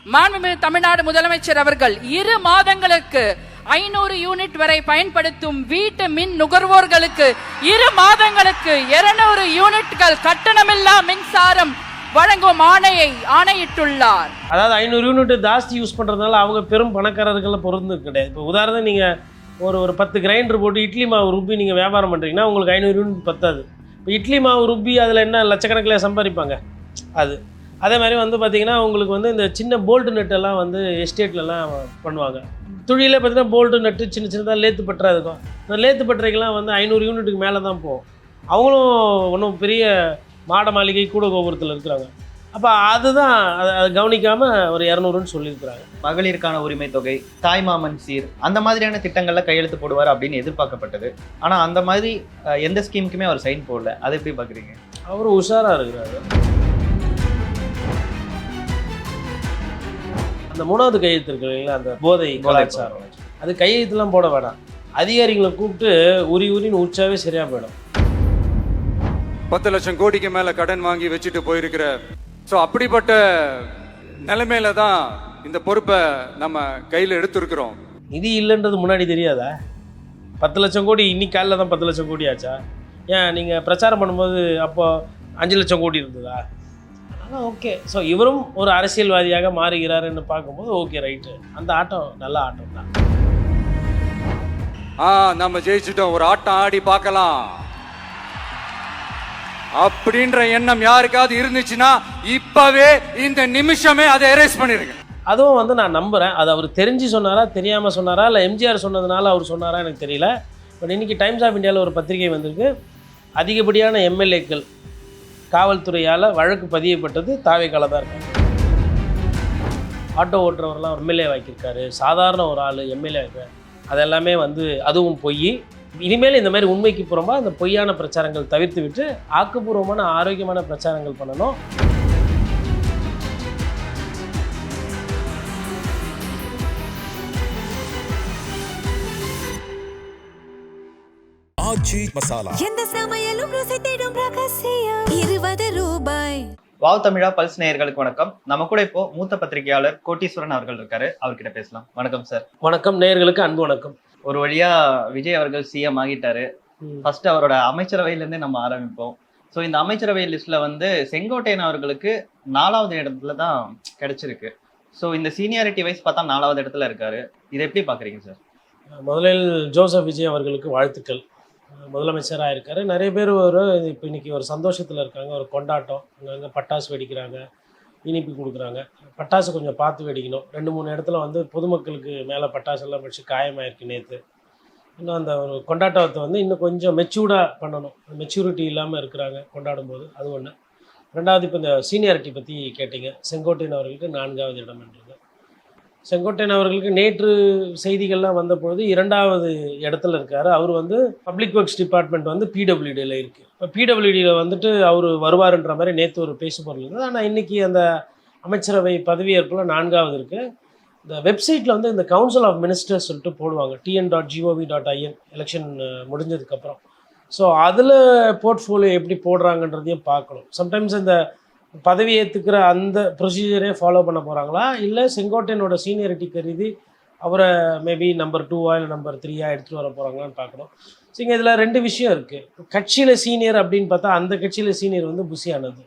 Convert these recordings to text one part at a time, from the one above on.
மாண்புமிகு தமிழ்நாடு முதலமைச்சர் அவர்கள் 2 மாதங்களுக்கு 500 யூனிட் வரை பயன்படுத்தும் வீட்டு மின் நுகர்வோர்களுக்கு 2 மாதங்களுக்கு 200 யூனிட்கள் கட்டணமில்லா மின்சாரம் வழங்கும் ஆணையிட்டுள்ளார். அதாவது 500 யூனிட் ஜாஸ்தி யூஸ் பண்ணுறதுனால அவங்க பெரும் பணக்காரர்களை பொருந்து கிடையாது. இப்போ உதாரணம் நீங்கள் ஒரு 10 கிரைண்டர் போட்டு இட்லி மாவு ருப்பி நீங்கள் வியாபாரம் பண்ணுறீங்கன்னா உங்களுக்கு 500 யூனிட் பத்தாது. இப்போ இட்லி மாவு ருப்பி அதில் என்ன லட்சக்கணக்கில் சம்பாதிப்பாங்க. அதே மாதிரி பார்த்திங்கன்னா உங்களுக்கு இந்த சின்ன போல்ட்டு நட்டெல்லாம் எஸ்டேட்லலாம் பண்ணுவாங்க. துணியில் பார்த்திங்கன்னா போல்ட்டு நட்டு சின்ன சின்னதாக லேத்து பற்றா இருக்கும். இந்த லேத்து பற்றைக்கெல்லாம் 500 யூனிட்டுக்கு மேலே தான் போகும். அவங்களும் ஒன்றும் பெரிய மாட மாளிகை கூட கோபுரத்தில் இருக்கிறாங்க. அப்போ அதுதான் அதை கவனிக்காமல் ஒரு 200ன்னு சொல்லியிருக்கிறாங்க. மகளிருக்கான உரிமை தொகை, தாய்மாமன் சீர், அந்த மாதிரியான திட்டங்களில் கையெழுத்து போடுவார் அப்படின்னு எதிர்பார்க்கப்பட்டது. ஆனால் அந்த மாதிரி எந்த ஸ்கீமுக்குமே அவர் சைன் போடல. அதை எப்படி பார்க்குறீங்க? அவர் உஷாராக இருக்கிறாரு. அந்த 3வது கையெழுத்து இருக்கு இல்லைங்களா, அந்த போதை கலாச்சாரம், அது கையெழுத்துலாம் போட வேணாம். அதிகாரிகளை கூப்பிட்டு உரின்னு உச்சாவே சரியாக போயிடும். 10 லட்சம் கோடிக்கு மேலே கடன் வாங்கி வச்சுட்டு போயிருக்கிற அப்படிப்பட்ட நிலைமையில தான் இந்த பொறுப்பை நம்ம கையில் எடுத்திருக்கிறோம். நிதி இல்லைன்றது முன்னாடி தெரியாதா? 10 லட்சம் கோடி இன்னைக்கு காலையில் தான் 10 லட்சம் கோடி ஆச்சா? ஏன் நீங்கள் பிரச்சாரம் பண்ணும்போது அப்போ 5 லட்சம் கோடி இருந்ததா? ஆனால் ஓகே. ஸோ இவரும் ஒரு அரசியல்வாதியாக மாறுகிறாருன்னு பார்க்கும்போது ஓகே, ரைட்டு. அந்த ஆட்டம் நல்ல ஆட்டம் தான். நம்ம ஜெயிச்சுட்டோம், ஒரு ஆட்டம் ஆடி பார்க்கலாம் அப்படின்ற எண்ணம் யாருக்காவது இருந்துச்சுன்னா இப்பவே இந்த நிமிஷமே அதை எரேஸ் பண்ணிருங்க. அதுவும் நான் நம்புகிறேன். அது அவர் தெரிஞ்சு சொன்னாரா தெரியாமல் சொன்னாரா இல்லை எம்ஜிஆர் சொன்னதுனால அவர் சொன்னாரா எனக்கு தெரியல. பட் இன்றைக்கி டைம்ஸ் ஆஃப் இந்தியாவில் ஒரு பத்திரிகை வந்திருக்கு. அதிகப்படியான எம்எல்ஏக்கள் காவல்துறையால் வழக்கு பதியப்பட்டது தாவேக்கால தான் இருக்காங்க. ஆட்டோ ஓட்டுறவரெலாம் எம்எல்ஏ வாக்கியிருக்காரு, சாதாரண ஒரு ஆள் எம்எல்ஏ இருக்கார். அதெல்லாமே அதுவும் பொய். இனிமேல் இந்த மாதிரி உண்மைக்கு புறம்பா இந்த பொய்யான பிரச்சாரங்கள் தவிர்த்து விட்டு ஆக்கப்பூர்வமான ஆரோக்கியமான பிரச்சாரங்கள் பண்ணணும். ஆச்சி மசாலா, எந்த சமையலும் ருசி தேடும் ரகசியம். 20 ரூபாய். வாவ் தமிழா பல்ஸ் நேயர்களுக்கு வணக்கம். நம்ம கூட இப்போ மூத்த பத்திரிகையாளர் கோட்டீஸ்வரன் அவர்கள் இருக்காரு. அவர்கிட்ட பேசலாம். வணக்கம் சார். வணக்கம் நேயர்களுக்கு அன்பு வணக்கம். ஒரு வழியா விஜய் அவர்கள் சிஎம் ஆகிட்டாரு. ஃபர்ஸ்ட் அவரோட அமைச்சரவையிலேருந்தே நம்ம ஆரம்பிப்போம். ஸோ இந்த அமைச்சரவை லிஸ்ட்ல செங்கோட்டையன் அவர்களுக்கு 4வது இடத்துல தான் கிடைச்சிருக்கு. ஸோ இந்த சீனியாரிட்டி வைஸ் பார்த்தா 4வது இடத்துல இருக்காரு. இதை எப்படி பாக்குறீங்க சார்? முதலில் ஜோசப் விஜய் அவர்களுக்கு வாழ்த்துக்கள். முதலமைச்சராக இருக்காரு. நிறைய பேர் இப்போ இன்னைக்கு ஒரு சந்தோஷத்தில் இருக்காங்க, ஒரு கொண்டாட்டம். அங்கங்கே பட்டாசு வெடிக்கிறாங்க, இனிப்பு கொடுக்குறாங்க. பட்டாசு கொஞ்சம் பார்த்து வெடிக்கணும். 2-3 இடத்துல பொதுமக்களுக்கு மேலே பட்டாசெல்லாம் வச்சு காயமாயிருக்கு நேற்று. இன்னும் அந்த ஒரு கொண்டாட்டத்தை இன்னும் கொஞ்சம் மெச்சூர்டாக பண்ணணும். மெச்சூரிட்டி இல்லாமல் இருக்கிறாங்க கொண்டாடும்போது. அது ஒன்று. 2வது இப்போ இந்த சீனியாரிட்டி பற்றி கேட்டிங்க. செங்கோட்டையன் அவர்களுக்கு 4வது இடம் என்றது. செங்கோட்டையன் அவர்களுக்கு நேற்று செய்திகள்லாம் வந்தபொழுது 2வது இடத்துல இருக்கார். அவர் பப்ளிக் ஒர்க்ஸ் டிபார்ட்மெண்ட் பிடபிள்யூடியில் இருக்குது. இப்போ பிடபிள்யூடியில் அவர் வருவார்ன்ற மாதிரி நேற்று ஒரு பேசு பொருள் இருந்தது. ஆனால் இன்றைக்கி அந்த அமைச்சரவை பதவியேற்பில் 4வது இருக்குது. இந்த வெப்சைட்டில் இந்த கவுன்சில் ஆஃப் மினிஸ்டர்ஸ் சொல்லிட்டு போடுவாங்க, tn.gov.in எலெக்ஷன் முடிஞ்சதுக்கப்புறம். ஸோ அதில் போர்ட்ஃபோலியோ எப்படி போடுறாங்கன்றதையும் பார்க்கணும். சம்டைம்ஸ் இந்த பதவி ஏற்றுக்கிற அந்த ப்ரொசீஜரே ஃபாலோ பண்ண போகிறாங்களா, இல்லை செங்கோட்டையனோட சீனியரிட்டி கருதி அவரை மேபி நம்பர் 2 இல்லை நம்பர் 3 எடுத்துகிட்டு வர போகிறாங்களான்னு பார்க்கணும். ஸோ இங்கே இதில் 2 விஷயம் இருக்குது. கட்சியில் சீனியர் அப்படின்னு பார்த்தா அந்த கட்சியில் சீனியர் புசியானது.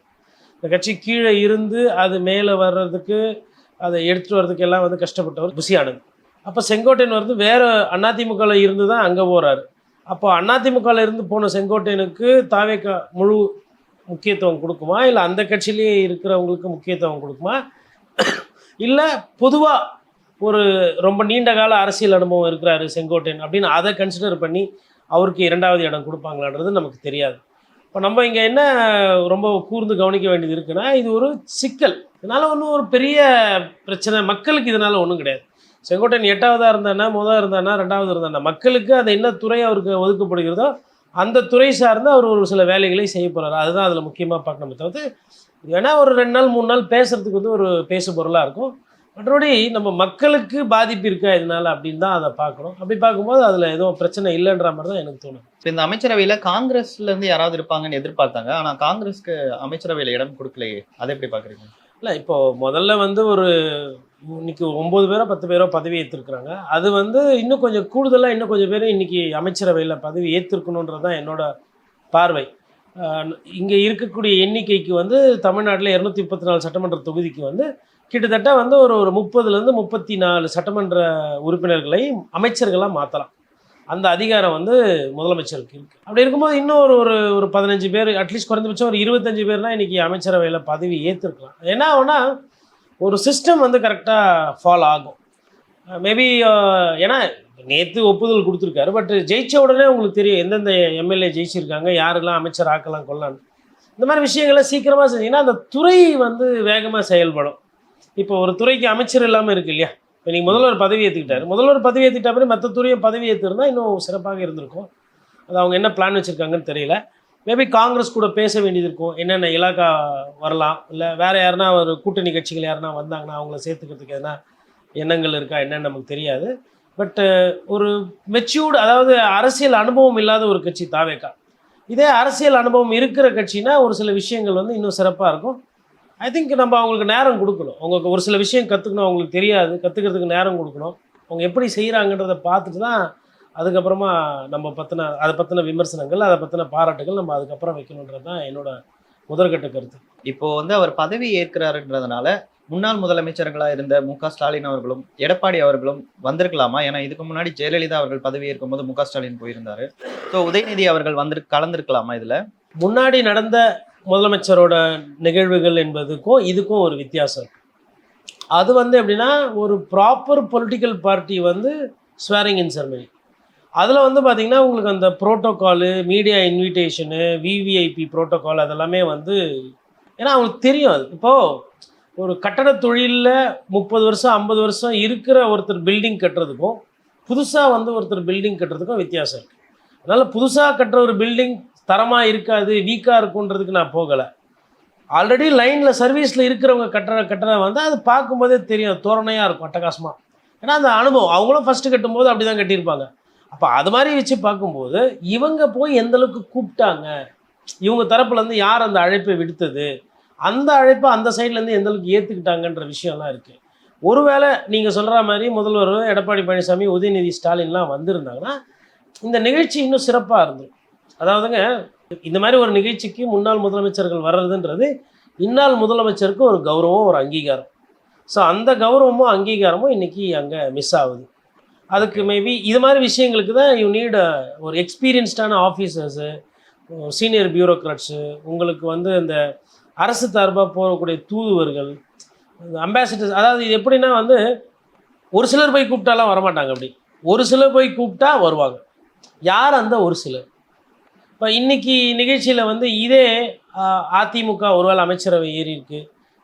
இந்த கட்சி கீழே இருந்து அது மேலே வர்றதுக்கு, அதை எடுத்துகிட்டு வர்றதுக்கு எல்லாம் கஷ்டப்பட்டவர் புசியானது. அப்போ செங்கோட்டையன் வேறு அதிமுகவில் இருந்து தான் அங்கே போகிறாரு. அப்போ அதிமுகவில் இருந்து போன செங்கோட்டையனுக்கு தாவேக்கா முழு முக்கியத்துவம் கொடுக்குமா, இல்லை அந்த கட்சியிலேயே இருக்கிறவங்களுக்கு முக்கியத்துவம் கொடுக்குமா, இல்லை பொதுவாக ஒரு ரொம்ப நீண்ட கால அரசியல் அனுபவம் இருக்கிறாரு செங்கோட்டையன் அப்படின்னு அதை கன்சிடர் பண்ணி அவருக்கு 2வது இடம் கொடுப்பாங்களான்றது நமக்கு தெரியாது. இப்போ நம்ம இங்கே என்ன ரொம்ப கூர்ந்து கவனிக்க வேண்டியது இருக்குன்னா, இது ஒரு சிக்கல். இதனால் ஒன்றும் ஒரு பெரிய பிரச்சனை மக்களுக்கு இதனால் ஒன்றும் கிடையாது. செங்கோட்டையன் 8வதாக இருந்தானா, 1வது இருந்தானா, 2வது இருந்தானா, மக்களுக்கு அது என்ன துறை அவருக்கு ஒதுக்கப்படுகிறதோ அந்த துறை சார்ந்து அவர் ஒரு சில வேலைகளை செய்ய போகிறார். அதுதான் அதில் முக்கியமாக பார்க்கணும். தவிர்த்து இது வேணால் ஒரு 2 நாள் 3 நாள் பேசுகிறதுக்கு ஒரு பேசு பொருளாக இருக்கும். மற்றபடி நம்ம மக்களுக்கு பாதிப்பு இருக்கா இதனால் அப்படின்னு தான் அதை பார்க்கணும். அப்படி பார்க்கும்போது அதில் எதுவும் பிரச்சனை இல்லைன்ற மாதிரி தான் எனக்கு தோணும். இந்த அமைச்சரவையில் காங்கிரஸ்லேருந்து யாராவது இருப்பாங்கன்னு எதிர்பார்த்தாங்க. ஆனால் காங்கிரஸ்க்கு அமைச்சரவையில் இடம் கொடுக்கலையே, அதை எப்படி பார்க்குறீங்க? இல்லை இப்போ முதல்ல வந்து ஒரு இன்னைக்கு 9 பேரோ 10 பேரோ பதவி ஏற்றிருக்கிறாங்க. அது வந்து இன்னும் கொஞ்சம் கூடுதலாக இன்னும் கொஞ்சம் பேர் இன்னைக்கு அமைச்சரவையில் பதவி ஏற்றிருக்கணுன்றது தான் என்னோட பார்வை. இங்கே இருக்கக்கூடிய எண்ணிக்கைக்கு வந்து தமிழ்நாட்டில் 234 சட்டமன்ற தொகுதிக்கு வந்து கிட்டத்தட்ட வந்து ஒரு 30லேருந்து 34 சட்டமன்ற உறுப்பினர்களை அமைச்சர்களாக மாற்றலாம். அந்த அதிகாரம் வந்து முதலமைச்சருக்கு இருக்குது. அப்படி இருக்கும்போது இன்னும் ஒரு 15 பேர், அட்லீஸ்ட் குறைந்தபட்சம் ஒரு 25 பேர்னா இன்றைக்கி அமைச்சரவையில் பதவி ஏற்றிருக்கலாம். என்ன ஆகுனா ஒரு சிஸ்டம் வந்து கரெக்டாக ஃபாலோ ஆகும். மேபி ஏன்னா நேற்று ஒப்புதல் கொடுத்துருக்காரு. பட் ஜெயிச்ச உடனே உங்களுக்கு தெரியும் எந்தெந்த எம்எல்ஏ ஜெயிச்சிருக்காங்க, யாரெல்லாம் அமைச்சர் ஆக்கலாம் கொள்ளலான்னு. இந்த மாதிரி விஷயங்களை சீக்கிரமாக செஞ்சீங்கன்னா அந்த துறை வந்து வேகமாக செயல்படும். இப்போ ஒரு துறைக்கு அமைச்சர் இல்லாமல் இருக்கு இல்லையா? இப்போ நீங்கள் முதல்வர் பதவி ஏற்றுக்கிட்டாரு, முதல்வர் பதவி ஏற்றிட்ட பிறகு மற்ற துறையும் பதவி ஏற்றிருந்தால் இன்னும் சிறப்பாக இருந்திருக்கும். அது அவங்க என்ன பிளான் வச்சுருக்காங்கன்னு தெரியல. மேபி காங்கிரஸ் கூட பேச வேண்டியது இருக்கும், என்னென்ன இலாக்கா வரலாம், இல்லை வேறு யாருனா ஒரு கூட்டணி கட்சிகள் யாருனா வந்தாங்கன்னா அவங்கள சேர்த்துக்கிறதுக்கு எதனா எண்ணங்கள் இருக்கா என்னன்னு நமக்கு தெரியாது. பட்டு ஒரு மெச்சூர்டு, அதாவது அரசியல் அனுபவம் இல்லாத ஒரு கட்சி தாவேகா. இதே அரசியல் அனுபவம் இருக்கிற கட்சினா ஒரு சில விஷயங்கள் வந்து இன்னும் சிறப்பாக இருக்கும். ஐ திங்க் நம்ம அவங்களுக்கு நேரம் கொடுக்கணும். அவங்களுக்கு ஒரு சில விஷயம் கற்றுக்கணும், அவங்களுக்கு தெரியாது, கற்றுக்கிறதுக்கு நேரம் கொடுக்கணும். அவங்க எப்படி செய்கிறாங்கன்றதை பார்த்துட்டு தான் அதுக்கப்புறமா அதை பற்றின விமர்சனங்கள், அதை பற்றின பாராட்டுகள் நம்ம அதுக்கப்புறம் வைக்கணுன்றது தான் என்னோட முதற்கட்ட கருத்து. இப்போ வந்து அவர் பதவி ஏற்கிறாருன்றதுனால முன்னாள் முதலமைச்சர்களா இருந்த மு.க. ஸ்டாலின் அவர்களும் எடப்பாடி அவர்களும் வந்திருக்கலாமா? ஏன்னா இதுக்கு முன்னாடி ஜெயலலிதா அவர்கள் பதவி ஏற்கும் போது மு.க. ஸ்டாலின் போயிருந்தாரு. ஸோ உதயநிதி அவர்கள் கலந்துருக்கலாமா இதுல? முன்னாடி நடந்த முதலமைச்சரோட நிகழ்வுகள் என்பதுக்கும் இதுக்கும் ஒரு வித்தியாசம். அது வந்து எப்படின்னா ஒரு ப்ராப்பர் பொலிட்டிக்கல் பார்ட்டி வந்து ஸ்வேரிங் இன் செரமனி. அதில் வந்து பார்த்திங்கன்னா உங்களுக்கு அந்த ப்ரோட்டோக்காலு, மீடியா இன்விடேஷனு, விவிஐபி ப்ரோட்டோக்கால் அதெல்லாமே வந்து ஏன்னா அவங்களுக்கு தெரியும். அது இப்போது ஒரு கட்டட தொழிலில் 30 வருஷம் 50 வருஷம் இருக்கிற ஒருத்தர் பில்டிங் கட்டுறதுக்கும் புதுசாக வந்து ஒருத்தர் பில்டிங் கட்டுறதுக்கும் வித்தியாசம் இருக்குது. அதனால் புதுசாக கட்டுற ஒரு பில்டிங் தரமாக இருக்காது, வீக்காக இருக்குன்றதுக்கு நான் போகலை. ஆல்ரெடி லைனில் சர்வீஸில் இருக்கிறவங்க கட்டட வந்து அது பார்க்கும்போதே தெரியும், தோரணையாக இருக்கும், அட்டகாசமாக. ஏன்னா அந்த அனுபவம் அவங்களும் ஃபஸ்ட்டு கட்டும்போது அப்படி தான் கட்டியிருப்பாங்க. அப்போ அது மாதிரி வச்சு பார்க்கும்போது இவங்க போய் எந்தளவுக்கு கூப்பிட்டாங்க, இவங்க தரப்புலேருந்து யார் அந்த அழைப்பை விடுத்தது, அந்த அழைப்பை அந்த சைட்லேருந்து எந்தளவுக்கு ஏற்றுக்கிட்டாங்கன்ற விஷயம்லாம் இருக்குது. ஒருவேளை நீங்கள் சொல்கிற மாதிரி முதல்வர் எடப்பாடி பழனிசாமி, உதயநிதி ஸ்டாலின்லாம் வந்திருந்தாங்கன்னா இந்த நிகழ்ச்சி இன்னும் சிறப்பாக இருந்தது. அதாவதுங்க இந்த மாதிரி ஒரு நிகழ்ச்சிக்கு முன்னாள் முதலமைச்சர்கள் வர்றதுன்றது இந்நாள் முதலமைச்சருக்கு ஒரு கௌரவம், ஒரு அங்கீகாரம். ஸோ அந்த கௌரவமும் அங்கீகாரமும் இன்றைக்கி அங்கே மிஸ் ஆகுது. அதுக்கு மேபி இது மாதிரி விஷயங்களுக்கு தான் யூ நீட் ஒரு எக்ஸ்பீரியன்ஸ்டான ஆஃபீஸர்ஸு, சீனியர் பியூரோக்ராட்ஸு, உங்களுக்கு வந்து இந்த அரசு சார்பாக போகக்கூடிய தூதுவர்கள், அம்பாசிடர்ஸ். அதாவது இது எப்படின்னா வந்து ஒரு சிலர் போய் கூப்பிட்டாலாம் வரமாட்டாங்க, அப்படி ஒரு சிலர் போய் கூப்பிட்டா வருவாங்க. யார் அந்த ஒரு சிலர்? இப்போ இன்றைக்கி நிகழ்ச்சியில் வந்து இதே அதிமுக ஒருவேளை அமைச்சரவை ஏறி இருக்கு,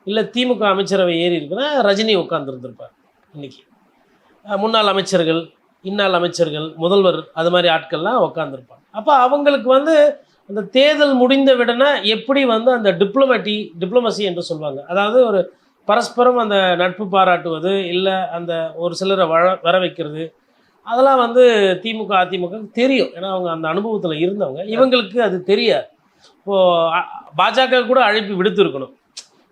இல்லை திமுக அமைச்சரவை ஏறி இருக்குன்னா ரஜினி உட்காந்துருந்துருப்பார். இன்றைக்கி முன்னாள் அமைச்சர்கள், இந்நாள் அமைச்சர்கள், முதல்வர், அது மாதிரி ஆட்கள்லாம் உட்காந்துருப்பாங்க. அப்போ அவங்களுக்கு வந்து அந்த தேர்தல் முடிந்த விடனே எப்படி வந்து அந்த டிப்ளமசி என்று சொல்லுவாங்க, அதாவது ஒரு பரஸ்பரம் அந்த நட்பு பாராட்டுவது, இல்லை அந்த ஒரு சிலரை வர வைக்கிறது, அதெல்லாம் வந்து திமுக அதிமுக தெரியும். ஏன்னா அவங்க அந்த அனுபவத்தில் இருந்தவங்க. இவங்களுக்கு அது தெரியாது. இப்போது பாஜக கூட அழைப்பு விடுத்துருக்கணும்,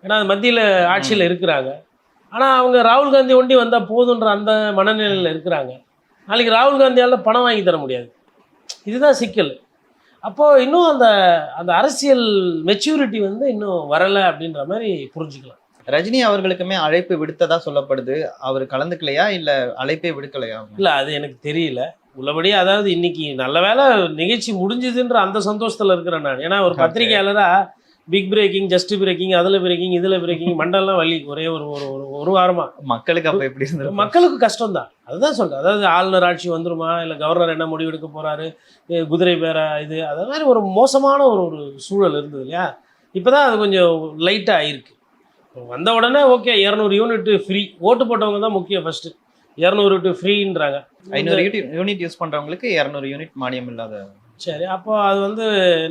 ஏன்னா அது மத்தியில் ஆட்சியில் இருக்கிறாங்க. ஆனால் அவங்க ராகுல் காந்தி ஒண்டி வந்தால் போதுன்ற அந்த மனநிலையில் இருக்கிறாங்க. நாளைக்கு ராகுல் காந்தியால் பணம் வாங்கி தர முடியாது. இதுதான் சிக்கல். அப்போது இன்னும் அந்த அந்த அரசியல் மெச்சூரிட்டி வந்து இன்னும் வரலை அப்படின்ற மாதிரி புரிஞ்சுக்கலாம். ரஜினி அவர்களுக்குமே அழைப்பு விடுத்ததா சொல்லப்படுது. அவர் கலந்துக்கலையா இல்லை அழைப்பே விடுக்கலையா? இல்லை, அது எனக்கு தெரியல உள்ளபடியே. அதாவது இன்னைக்கு நல்ல வேலை நிகழ்ச்சி முடிஞ்சுதுன்ற அந்த சந்தோஷத்தில் இருக்கிறேன் நான். ஏன்னா ஒரு பத்திரிகையாளராக பிக் பிரேக்கிங், ஜஸ்ட் பிரேக்கிங், அதில் பிரேக்கிங், இதில் பிரேக்கிங், மண்டலம் வலி ஒரே ஒரு வாரமாக. மக்களுக்கு அப்போ எப்படி இருந்தது? மக்களுக்கு கஷ்டம்தான். அதுதான் சொல்கிறேன். அதாவது ஆளுநர் ஆட்சி வந்துருமா, இல்லை கவர்னர் என்ன முடிவெடுக்க போகிறாரு, குதிரை பேர இது, அது மாதிரி ஒரு மோசமான ஒரு சூழல் இருந்தது இல்லையா? இப்போ தான் அது கொஞ்சம் லைட்டாக ஆகிருக்கு. வந்த உடனே ஓகே 200 யூனிட் ஃப்ரீ, ஓட்டு போட்டவங்க தான் முக்கியம். ஃபஸ்ட்டு 200 யூனிட் ஃப்ரீன்றாங்க. 500 யூனிட் யூஸ் பண்ணுறவங்களுக்கு 200 யூனிட் மானியம் இல்லாத. சரி, அப்போ அது வந்து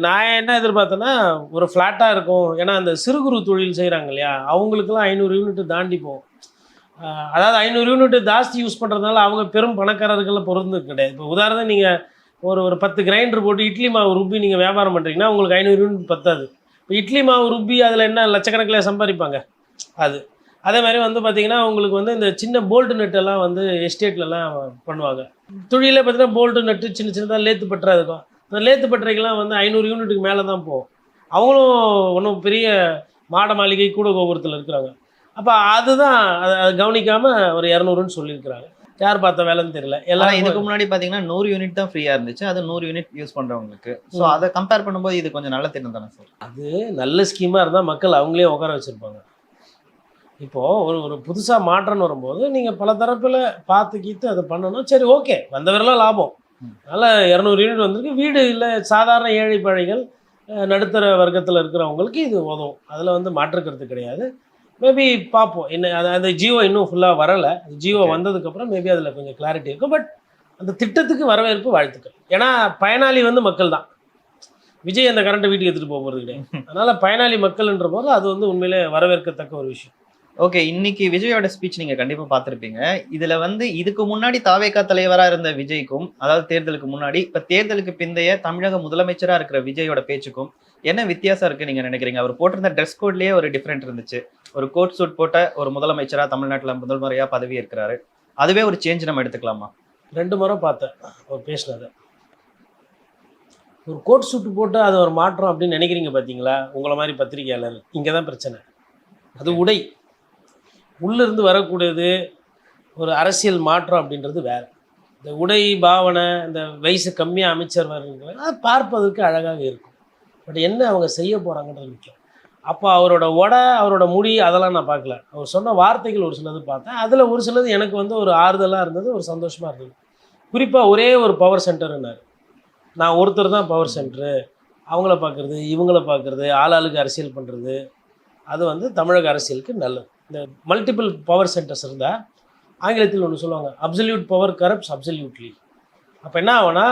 நான் என்ன எதிர்பார்த்தேன்னா ஒரு ஃப்ளாட்டாக இருக்கும். ஏன்னா அந்த சிறு குறு தொழில் செய்கிறாங்க இல்லையா, அவங்களுக்குலாம் 500 யூனிட் தாண்டி போகும். அதாவது 500 யூனிட் ஜாஸ்தி யூஸ் பண்ணுறதுனால அவங்க பெரும் பணக்காரர்களை பொருந்து கிடையாது. இப்போ உதாரணம் நீங்கள் ஒரு 10 கிரைண்டர் போட்டு இட்லி மாவு ருப்பி நீங்கள் வியாபாரம் பண்ணுறீங்கன்னா உங்களுக்கு 500 யூனிட் பத்தாது. இப்போ இட்லி மாவு ருப்பி அதில் என்ன லட்சக்கணக்கில் சம்பாதிப்பாங்க. அது அதே மாதிரி வந்து பார்த்தீங்கன்னா உங்களுக்கு வந்து இந்த சின்ன போல்டு நெட்டெல்லாம் வந்து எஸ்டேட்லலாம் பண்ணுவாங்க. தொழிலே பார்த்தீங்கன்னா போல்டு நெட்டு சின்ன சின்னதாக லேத்து பட்டறை இருக்கும். அந்த லேத்து பட்டறைக்கெல்லாம் வந்து 500 யூனிட்டுக்கு மேலே தான் போகும். அவங்களும் ஒன்றும் பெரிய மாட மாளிகை கூட கோபுரத்தில் இருக்கிறாங்க. அப்போ அதுதான் அதை கவனிக்காமல் ஒரு 200ன்னு சொல்லியிருக்கிறாங்க. யார் பார்த்த வேலைன்னு தெரியல. ஆனா எல்லாம் இதுக்கு முன்னாடி பாத்தீங்கன்னா 100 யூனிட் தான் ஃப்ரீயா இருந்துச்சு, அது 100 யூனிட் யூஸ் பண்றவங்களுக்கு. சோ அதை கம்பேர் பண்ணும்போது இது கொஞ்சம் நல்ல திட்டம் தானே சார்? அது நல்ல ஸ்கீமாக இருந்தால் மக்கள் அவங்களே உட்கார வச்சுருப்பாங்க. இப்போது ஒரு புதுசாக மாற்றம்னு வரும்போது நீங்கள் பல தரப்பில் பார்த்து கீத்து அதை பண்ணணும். சரி, ஓகே, வந்தவரெல்லாம் லாபம். அதனால் 200 யூனிட் வந்திருக்கு. வீடு இல்லை, சாதாரண ஏழை பாழைகள் நடுத்தர வர்க்கத்தில் இருக்கிறவங்களுக்கு இது உதவும். அதில் வந்து மாற்றுக்கிறது கிடையாது. மேபி பார்ப்போம் என்ன அந்த ஜியோ இன்னும் ஃபுல்லாக வரலை. ஜியோ வந்ததுக்கப்புறம் மேபி அதில் கொஞ்சம் கிளாரிட்டி இருக்கும். பட் அந்த திட்டத்துக்கு வரவேற்பு, வாழ்த்துக்கள். ஏன்னா பயனாளி வந்து மக்கள் தான். விஜய் அந்த கரண்ட்டை வீட்டுக்கு எடுத்துகிட்டு போக போகிறது கிடையாது. அதனால் பயனாளி மக்கள்ன்ற போது அது வந்து உண்மையிலே வரவேற்கத்தக்க ஒரு விஷயம். ஓகே, இன்னைக்கு விஜயோட ஸ்பீச் நீங்க கண்டிப்பா பார்த்திருப்பீங்க. இதுல வந்து இதுக்கு முன்னாடி தாவேகா தலைவரா இருந்த விஜய்க்கும், அதாவது தேர்தலுக்கு முன்னாடி, இப்ப தேர்தலுக்கு பிந்தைய தமிழக முதலமைச்சரா இருக்கிற விஜயோட பேச்சுக்கும் என்ன வித்தியாசம் இருக்கு நீங்க நினைக்கிறீங்க? அவர் போட்டிருந்த ட்ரெஸ் கோட்லயே ஒரு டிஃபரெண்ட் இருந்துச்சு. ஒரு கோட் சூட் போட்ட ஒரு முதலமைச்சரா தமிழ்நாட்டுல முதல் முறையா பதவி இருக்கிறாரு. அதுவே ஒரு சேஞ்ச் நம்ம எடுத்துக்கலாமா? 2 முறை பார்த்தேன் அவர் பேசினதை. ஒரு கோட் சூட்டு போட்டு அது ஒரு மாற்றம் அப்படின்னு நினைக்கிறீங்க பார்த்தீங்களா? உங்களை மாதிரி பத்திரிகையாளர், இங்கே தான் பிரச்சனை. அது உடை உள்ளிருந்து வரக்கூடியது. ஒரு அரசியல் மாற்றம் அப்படின்றது வேறு. இந்த உடை பாவனை, இந்த வயசு கம்மியாக அமைச்சர் வருங்கிறது அது பார்ப்பதற்கு அழகாக இருக்கும். பட் என்ன அவங்க செய்ய போகிறாங்கன்றது முக்கியம். அப்போ அவரோட உடை, அவரோட முடி, அதெல்லாம் நான் பார்க்கல. அவர் சொன்ன வார்த்தைகள் ஒரு சிலது பார்த்தேன். அதில் ஒரு சிலது எனக்கு வந்து ஒரு ஆறுதலாக இருந்தது, ஒரு சந்தோஷமாக இருந்தது. குறிப்பாக ஒரே ஒரு பவர் சென்டருன்னாரு. நான் ஒருத்தர் தான் பவர் சென்டரு, அவங்கள பார்க்குறது, இவங்கள பார்க்குறது, ஆளாளுக்கு அரசியல் பண்ணுறது, அது வந்து தமிழக அரசியலுக்கு நல்லது. இந்த மல்டிபிள் பவர் சென்டர்ஸ் இருந்தால் ஆங்கிலத்தில் ஒன்று சொல்லுவாங்க, அப்சல்யூட் பவர் கரப்ட்ஸ் அப்சல்யூட்லி. அப்போ என்ன ஆகும்னா,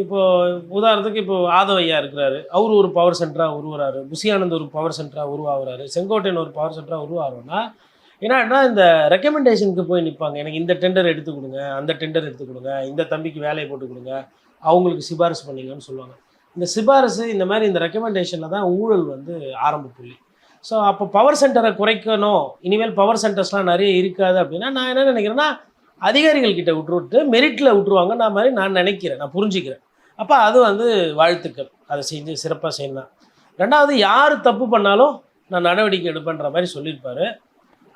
இப்போது உதாரணத்துக்கு இப்போ ஆதவையா இருக்கிறாரு, அவர் ஒரு பவர் சென்டராக உருவாரு, புசியானந்த் ஒரு பவர் சென்டராக உருவாகிறாரு, செங்கோட்டையன் ஒரு பவர் சென்டராக உருவாகும்னா என்னன்னா இந்த ரெக்கமெண்டேஷனுக்கு போய் நிற்பாங்க. எனக்கு இந்த டெண்டர் எடுத்து கொடுங்க, அந்த டெண்டர் எடுத்து கொடுங்க, இந்த தம்பிக்கு வேலையை போட்டு கொடுங்க, அவங்களுக்கு சிபாரிசு பண்ணிங்கன்னு சொல்லுவாங்க. இந்த சிபாரிசு இந்த மாதிரி இந்த ரெக்கமெண்டேஷனில் தான் ஊழல் வந்து ஆரம்ப புள்ளி. ஸோ அப்போ பவர் சென்டரை குறைக்கணும், இனிமேல் பவர் சென்டர்ஸ்லாம் நிறைய இருக்காது அப்படின்னா நான் என்ன நினைக்கிறேன்னா, அதிகாரிகள் கிட்ட விட்டுவிட்டு மெரிட்டில் விட்டுருவாங்க. நான் நினைக்கிறேன், நான் புரிஞ்சுக்கிறேன். அப்போ அது வந்து வாழ்த்துக்கள், அதை செஞ்சு சிறப்பாக செய்யணும். 2வது, யார் தப்பு பண்ணாலும் நான் நடவடிக்கை எடுப்பேன்ற மாதிரி சொல்லியிருப்பார்.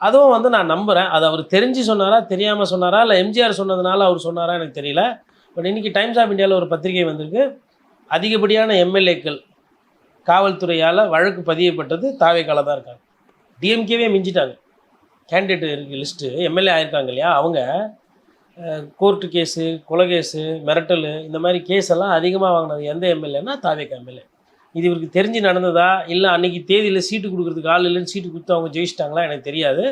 அதுவும் வந்து நான் நம்புகிறேன். அது அவர் தெரிஞ்சு சொன்னாரா, தெரியாமல் சொன்னாரா, இல்லை எம்ஜிஆர் சொன்னதுனால அவர் சொன்னாரா எனக்கு தெரியல. பட் இன்றைக்கி டைம்ஸ் ஆஃப் இந்தியாவில் ஒரு பத்திரிகை வந்திருக்கு, அதிகப்படியான எம்எல்ஏக்கள் காவல்துறையால் வழக்கு பதியப்பட்டது தாவேகால தான் இருக்காங்க. டிஎம்கேவே மிஞ்சிட்டாங்க. கேண்டிடேட் இருக்குது லிஸ்ட்டு, எம்எல்ஏ ஆயிருக்காங்க இல்லையா, அவங்க கோர்ட்டு கேஸு, கொலை கேஸு, மிரட்டல், இந்த மாதிரி கேஸ் எல்லாம் அதிகமாக வாங்கினது எந்த எம்எல்ஏன்னா தாவேகா எம்எல்ஏ. இது இவருக்கு தெரிஞ்சு நடந்ததா, இல்லை அன்றைக்கி தேதியில் சீட்டு கொடுக்குறதுக்கு ஆள் இல்லைன்னு சீட்டு கொடுத்து அவங்க ஜெயிச்சிட்டாங்களா எனக்கு தெரியாது.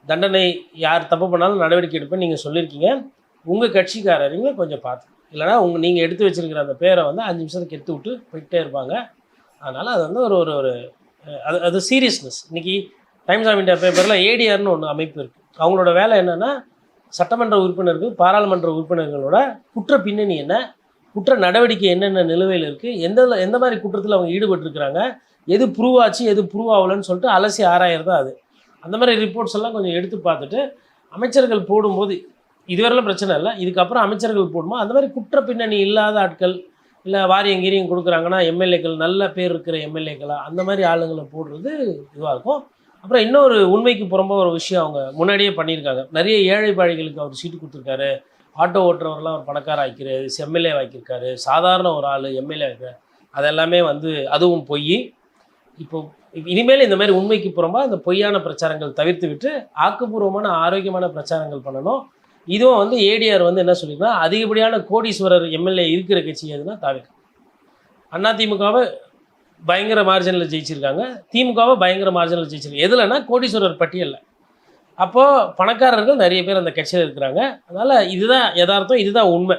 தண்டனை யார் தப்பு பண்ணாலும் நடவடிக்கை எடுப்பேன்னு நீங்கள் சொல்லியிருக்கீங்க. உங்கள் கட்சிக்காரங்க கொஞ்சம் பார்த்து, இல்லைனா நீங்கள் எடுத்து வச்சுருக்கிற அந்த பேரை வந்து 5 நிமிஷத்துக்கு எடுத்து விட்டு போயிட்டே இருப்பாங்க. அதனால் அது வந்து ஒரு அது சீரியஸ்னஸ். இன்றைக்கி டைம்ஸ் ஆஃப் இந்தியா பேப்பரில் ஏடிஆர்னு ஒன்று அமைப்பு இருக்குது. அவங்களோட வேலை என்னென்னா, சட்டமன்ற உறுப்பினர்கள், பாராளுமன்ற உறுப்பினர்களோட குற்ற பின்னணி என்ன, குற்ற நடவடிக்கை என்னென்ன நிலுவையில் இருக்குது, எந்த மாதிரி குற்றத்தில் அவங்க ஈடுபட்டிருக்கிறாங்க, எது ப்ரூவ் ஆச்சு, எது ப்ரூவ் ஆகலன்னு சொல்லிட்டு அலசி ஆராயிறது அது. அந்த மாதிரி ரிப்போர்ட்ஸ் எல்லாம் கொஞ்சம் எடுத்து பார்த்துட்டு அமைச்சர்கள் போடும்போது, இதுவரையிலும் பிரச்சனை இல்லை, இதுக்கப்புறம் அமைச்சர்கள் போடும்போது அந்த மாதிரி குற்ற பின்னணி இல்லாத ஆட்கள், இல்லை வாரியம் கீரியம் கொடுக்குறாங்கன்னா எம்எல்ஏக்கள், நல்ல பேர் இருக்கிற எம்எல்ஏக்களா, அந்த மாதிரி ஆளுங்களை போடுறது இதுவாக இருக்கும். அப்புறம் இன்னொரு உண்மைக்கு புறம்ப ஒரு விஷயம் அவங்க முன்னாடியே பண்ணியிருக்காங்க. நிறைய ஏழை பாழைகளுக்கு அவர் சீட்டு கொடுத்துருக்காரு. ஆட்டோ ஓட்டுறவரெலாம் அவர் பணக்கார ஆக்கிறாரு, எம்எல்ஏ ஆக்கியிருக்காரு, சாதாரண ஒரு ஆள் எம்எல்ஏ ஆக்கிறார். அதெல்லாமே வந்து அதுவும் பொய். இப்போ இனிமேல் இந்த மாதிரி உண்மைக்கு புறம்பா இந்த பொய்யான பிரச்சாரங்கள் தவிர்த்து விட்டு ஆக்கப்பூர்வமான ஆரோக்கியமான பிரச்சாரங்கள் பண்ணணும். இதுவும் வந்து ஏடிஆர் வந்து என்ன சொல்லியிருக்கா, அதிகப்படியான கோடீஸ்வரர் எம்எல்ஏ இருக்கிற கட்சி எதுனா தாவேகா. அதிமுகவை பயங்கர மார்ஜினில் ஜெயிச்சிருக்காங்க, திமுகவை பயங்கர மார்ஜினில் ஜெயிச்சிருக்காங்க. எதுலன்னா கோடீஸ்வரர் பட்டியலில். அப்போது பணக்காரர்கள் நிறைய பேர் அந்த கட்சியில் இருக்கிறாங்க. அதனால் இதுதான் யதார்த்தம், இதுதான் உண்மை.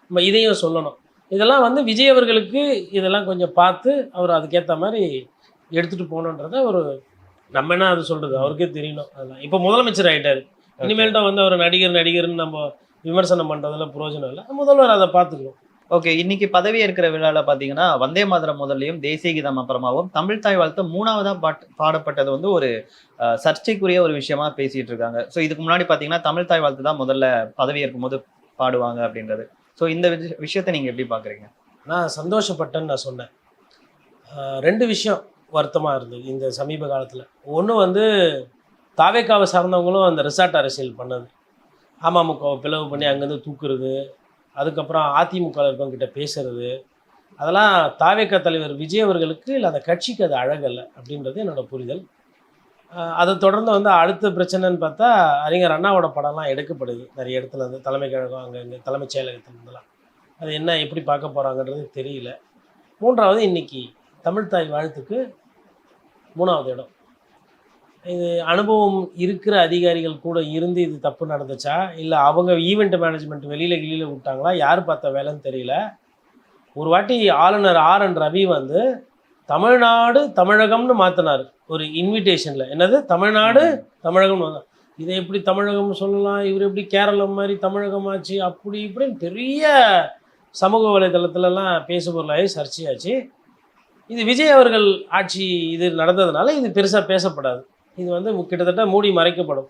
நம்ம இதையும் சொல்லணும். இதெல்லாம் வந்து விஜய் அவர்களுக்கு இதெல்லாம் கொஞ்சம் பார்த்து அவர் அதுக்கேற்ற மாதிரி எடுத்துகிட்டு போகணுன்றத ஒரு நம்ம என்ன அது சொல்கிறது அவருக்கே தெரியணும். அதெல்லாம் இப்போ முதலமைச்சர் ஆகிட்டார். இனிமேல்தான் வந்து அவர் நடிகர்னு நம்ம விமர்சனம் பண்ணுறதுல பிரயோஜனம் இல்லை. முதல்வர் அதை பார்த்துக்கணும். ஓகே, இன்னைக்கு பதவி ஏற்கிற விழால பாத்தீங்கன்னா வந்தே மாதரம் முதல்லையும் தேசிய கீதம் அப்புறமாவும் தமிழ் தாய் வாழ்த்து 3வதா பாடப்பட்டது வந்து ஒரு சர்ச்சைக்குரிய ஒரு விஷயமா பேசிட்டு இருக்காங்க. ஸோ இதுக்கு முன்னாடி பாத்தீங்கன்னா தமிழ் தாய் வாழ்த்து தான் முதல்ல பதவி ஏற்கும் போது பாடுவாங்க அப்படின்றது. ஸோ இந்த விஷயத்தை நீங்க எப்படி பாக்குறீங்க? நான் சந்தோஷப்பட்டேன்னு நான் சொன்னேன். 2 விஷயம் வருத்தமாக இருந்தது இந்த சமீப காலத்தில். ஒன்று வந்து தாவேக்காவை சார்ந்தவங்களும் அந்த ரிசார்ட் அரசியல் பண்ணது, அமமுகவை பிளவு பண்ணி அங்கேருந்து தூக்குறது, அதுக்கப்புறம் அதிமுக இருக்கவங்கிட்ட பேசுறது, அதெல்லாம் தாவேக்கா தலைவர் விஜய் அவர்களுக்கு இல்லை அந்த கட்சிக்கு அது அழகல்ல அப்படின்றது என்னோடய புரிதல். அதை தொடர்ந்து வந்து அடுத்த பிரச்சனைன்னு பார்த்தா அறிஞர் அண்ணாவோட படம்லாம் எடுக்கப்படுது நிறைய இடத்துல, வந்து தலைமை கழகம் அங்கே தலைமைச் செயலகத்திலலாம். அது என்ன எப்படி பார்க்க போகிறாங்கன்றது தெரியல. 3வது இன்னைக்கு தமிழ் தாய் வாழ்த்துக்கு 3வது இடம். இது அனுபவம் இருக்கிற அதிகாரிகள் கூட இருந்து இது தப்பு நடந்துச்சா, இல்லை அவங்க ஈவெண்ட் மேனேஜ்மெண்ட் வெளியில் விட்டாங்களா, யார் பார்த்த வேலைன்னு தெரியல. ஒரு வாட்டி ஆளுநர் RN ரவி வந்து தமிழ்நாடு தமிழகம்னு மாற்றினார் ஒரு இன்விடேஷனில். என்னது தமிழ்நாடு தமிழகம்னு, இதை எப்படி தமிழகம்னு சொல்லலாம், இவர் எப்படி கேரளம் மாதிரி தமிழகமாச்சு, அப்படி இப்படின்னு பெரிய சமூக வலைதளத்துலலாம் பேசுபொருளாகி சர்ச்சையாச்சு. இது விஜய் அவர்கள் ஆட்சி இது நடந்ததுனால இது பெருசாக பேசப்படாது. இது வந்து கிட்டத்தட்ட மூடி மறைக்கப்படும்.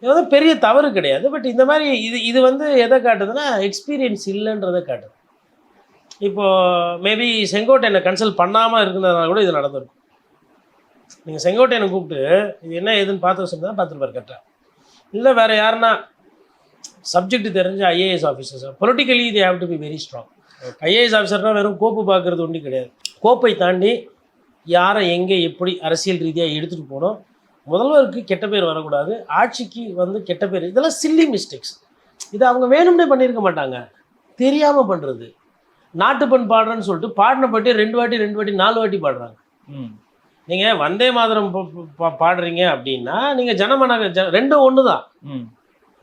இது வந்து பெரிய தவறு கிடையாது. பட் இந்த மாதிரி இது வந்து எதை காட்டுதுன்னா எக்ஸ்பீரியன்ஸ் இல்லைன்றதை காட்டுது. இப்போது மேபி செங்கோட்டையனை கன்சல்ட் பண்ணாமல் இருக்கிறதுனால கூட இது நடந்திருக்கும். நீங்கள் செங்கோட்டையனை கூப்பிட்டு இது என்ன ஏதுன்னு பார்த்து சொன்னா பார்த்துருப்பார் கரெக்டாக. இல்லை வேறு யாருன்னா சப்ஜெக்ட் தெரிஞ்ச IAS officers, politically they have to be very strong. IAS ஆஃபீஸர்னால் வெறும் கோப்பு பார்க்குறது ஒன்றும் கிடையாது. கோப்பை தாண்டி யாரை எங்கே எப்படி அரசியல் ரீதியாக எடுத்துகிட்டு போகணும், முதல்வருக்கு கெட்ட பேர் வரக்கூடாது, ஆட்சிக்கு வந்து கெட்ட பேர், இதெல்லாம் சில்லி மிஸ்டேக்ஸ். இது அவங்க வேணும்னே பண்ணியிருக்க மாட்டாங்க, தெரியாமல் பண்ணுறது. நாட்டுப்பண் பாடுறேன்னு சொல்லிட்டு பாடின பாட்டி 2 வாட்டி 4 வாட்டி பாடுறாங்க. நீங்கள் வந்தே மாதரம் பாடுறீங்க அப்படின்னா நீங்கள் ஜனமனக ரெண்டும் ஒன்று தான்,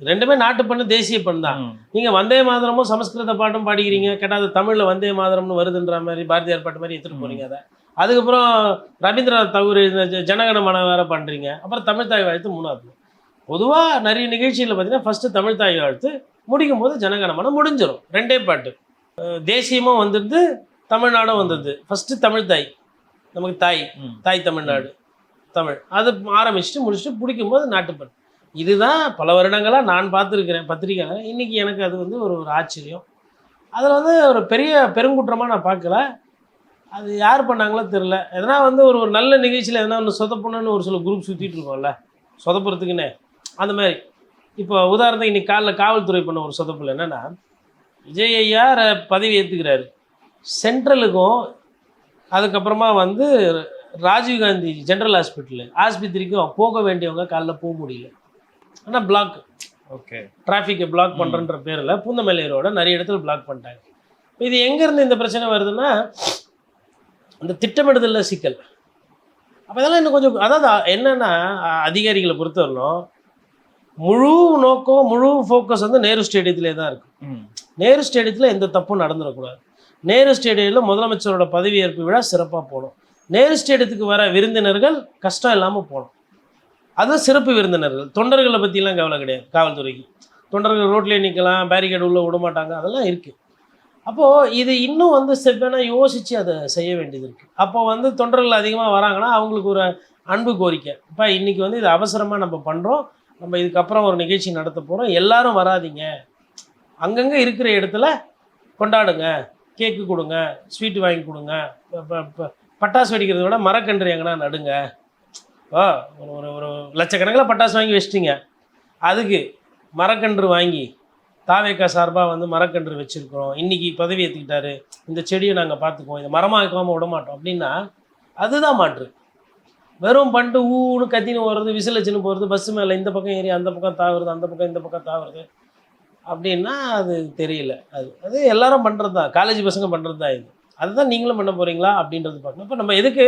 ரெண்டுமே நாட்டுப்பண்ணு தேசிய பண்ணு தான். நீங்கள் வந்தே மாதரமும் சமஸ்கிருத பாட்டும் பாடிக்கிறீங்க, கேட்டால் தமிழில் வந்தே மாதரம்னு வருதுன்ற மாதிரி பாரதியார் பாட்டு மாதிரி எடுத்துகிட்டு போகிறீங்க. அதை அதுக்கப்புறம் ரவீந்திரநாத் தகூர் ஜனகணமன வேறு பண்ணுறீங்க. அப்புறம் தமிழ் தாய் வாழ்த்து 3வது. பொதுவாக நிறைய நிகழ்ச்சியில் பார்த்தீங்கன்னா ஃபஸ்ட்டு தமிழ் தாய் வாழ்த்து, முடிக்கும் போது ஜனகணமனம் முடிஞ்சிடும். 2 பாட்டு. தேசியமும் வந்துடுது, தமிழ்நாடும் வந்துடுது. ஃபஸ்ட்டு தமிழ் தாய், நமக்கு தாய் தமிழ்நாடு தமிழ், அது ஆரம்பிச்சுட்டு முடிச்சுட்டு பிடிக்கும்போது நாட்டுப்பண். இதுதான் பல வருடங்களாக நான் பார்த்துருக்கிறேன் பத்திரிக்கையில். இன்றைக்கி எனக்கு அது வந்து ஒரு ஆச்சரியம். அதில் வந்து ஒரு பெரிய பெருங்குற்றமாக நான் பார்க்கல. அது யார் பண்ணாங்களோ தெரில. எதனா வந்து ஒரு நல்ல நிகழ்ச்சியில் எதனா ஒன்று சொதப்பணுன்னு ஒரு சில குரூப் சுற்றிட்டு இருக்கோம்ல, சொதப்புறதுக்குன்னு. அந்த மாதிரி இப்போ உதாரணத்துக்கு இன்றைக்கி காவல்துறை பண்ண ஒரு சொதப்பில் என்னென்னா, விஜய் ஐயா பதவி ஏற்றுக்கிறாரு, சென்ட்ரலுக்கும் அதுக்கப்புறமா வந்து ராஜீவ்காந்தி ஜென்ரல் ஆஸ்பத்திரிக்கும் போக வேண்டியவங்க காலைல போக முடியல. ஆனால் பிளாக், ஓகே, டிராஃபிக்கை பிளாக் பண்ணுறன்ற பேரில் பூந்தமல்லி ரோட நிறைய இடத்துல பிளாக் பண்ணிட்டாங்க. இது எங்கேருந்து இந்த பிரச்சனை வருதுன்னா, அந்த திட்டமிடுதலில் சிக்கல். அப்போ இதெல்லாம் இன்னும் கொஞ்சம், அதாவது என்னென்னா அதிகாரிகளை பொறுத்தவரைக்கும் முழு நோக்கம் முழு ஃபோக்கஸ் வந்து நேரு ஸ்டேடியத்திலே தான் இருக்குது. நேரு ஸ்டேடியத்தில் எந்த தப்பும் நடந்துடக்கூடாது. நேரு ஸ்டேடியத்தில் முதலமைச்சரோட பதவியேற்பு விழா சிறப்பாக போகணும். நேரு ஸ்டேடியத்துக்கு வர விருந்தினர்கள் கஷ்டம் இல்லாமல் போகணும். அதுவும் சிறப்பு விருந்தினர்கள். தொண்டர்களை பற்றிலாம் கவலை கிடையாது காவல்துறைக்கு. தொண்டர்கள் ரோட்லேயே நிற்கலாம், பேரிகேடு உள்ளே விட மாட்டாங்க, அதெல்லாம் இருக்குது. அப்போது இது இன்னும் வந்து செவ்வனா யோசித்து அதை செய்ய வேண்டியது இருக்குது. அப்போ வந்து தொண்டர்கள் அதிகமாக வராங்கன்னா அவங்களுக்கு ஒரு அன்பு கோரிக்கை, இப்போ இன்றைக்கி வந்து இது அவசரமாக நம்ம பண்ணுறோம், நம்ம இதுக்கப்புறம் ஒரு நிகழ்ச்சி நடத்த போகிறோம், எல்லாரும் வராதிங்க, அங்கங்கே இருக்கிற இடத்துல கொண்டாடுங்க, கேக்கு கொடுங்க, ஸ்வீட்டு வாங்கி கொடுங்க, பட்டாசு வெடிக்கிறத விட மரக்கன்று எங்கன்னா நடுங்க. ஒரு ஒரு லட்சக்கணக்கில் பட்டாசு வாங்கி வச்சிட்டிங்க, அதுக்கு மரக்கன்று வாங்கி தாவேக்கா சார்பாக வந்து மரக்கன்று வச்சுருக்கிறோம், இன்றைக்கி பதவி ஏற்றுக்கிட்டாரு, இந்த செடியை நாங்கள் பார்த்துக்குவோம், இந்த மரமாக வைக்காமல் விட மாட்டோம் அப்படின்னா அதுதான் மாற்று. வெறும் பண்ணிட்டு ஊன்னு கத்தின்னு போகிறது, விசில் வச்சுன்னு போகிறது, பஸ்ஸு மேலே இந்த பக்கம் ஏறி அந்த பக்கம் தாவுறது, அந்த பக்கம் இந்த பக்கம் தாவுறது அப்படின்னா அது தெரியல. அது எல்லாரும் பண்ணுறது தான், காலேஜ் பசங்க பண்ணுறது தான். இது அதுதான் நீங்களும் பண்ண போகிறீங்களா அப்படின்றது பார்க்கணும். இப்போ நம்ம எதுக்கு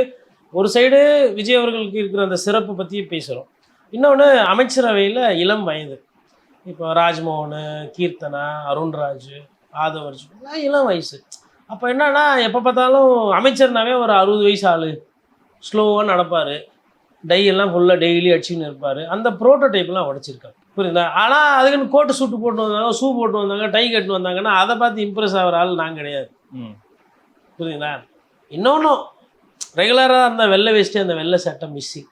ஒரு சைடு விஜய் அவர்களுக்கு இருக்கிற அந்த சிறப்பு பற்றி பேசுகிறோம், இன்னொன்று அமைச்சரவையில் இளம் வயது. இப்போ ராஜ்மோகன், கீர்த்தனா, அருண்ராஜ், ஆதவர்ஜ் எல்லாம் இளம் வயசு. அப்போ என்னன்னா எப்போ பார்த்தாலும் அமைச்சர்னாவே ஒரு 60 வயசு ஆள் ஸ்லோவாக நடப்பார், டை எல்லாம் ஃபுல்லாக டெய்லி அடிச்சுன்னு இருப்பார். அந்த ப்ரோட்டோடைப்லாம் உடச்சிருக்காங்க, புரியுதா? ஆனால் அதுக்குன்னு கோட்டு சூட்டு போட்டு வந்தாங்க, ஷூ போட்டு வந்தாங்க, டை கட்டு வந்தாங்கன்னா அதை பார்த்து இம்ப்ரெஸ் ஆகிற ஆள் நான் கிடையாது, புரியுதுங்களா? இன்னொன்றும் ரெகுலராக அந்த வெள்ளை வேஷ்டி அந்த வெள்ளை சட்டை மிஸ்ஸிங்.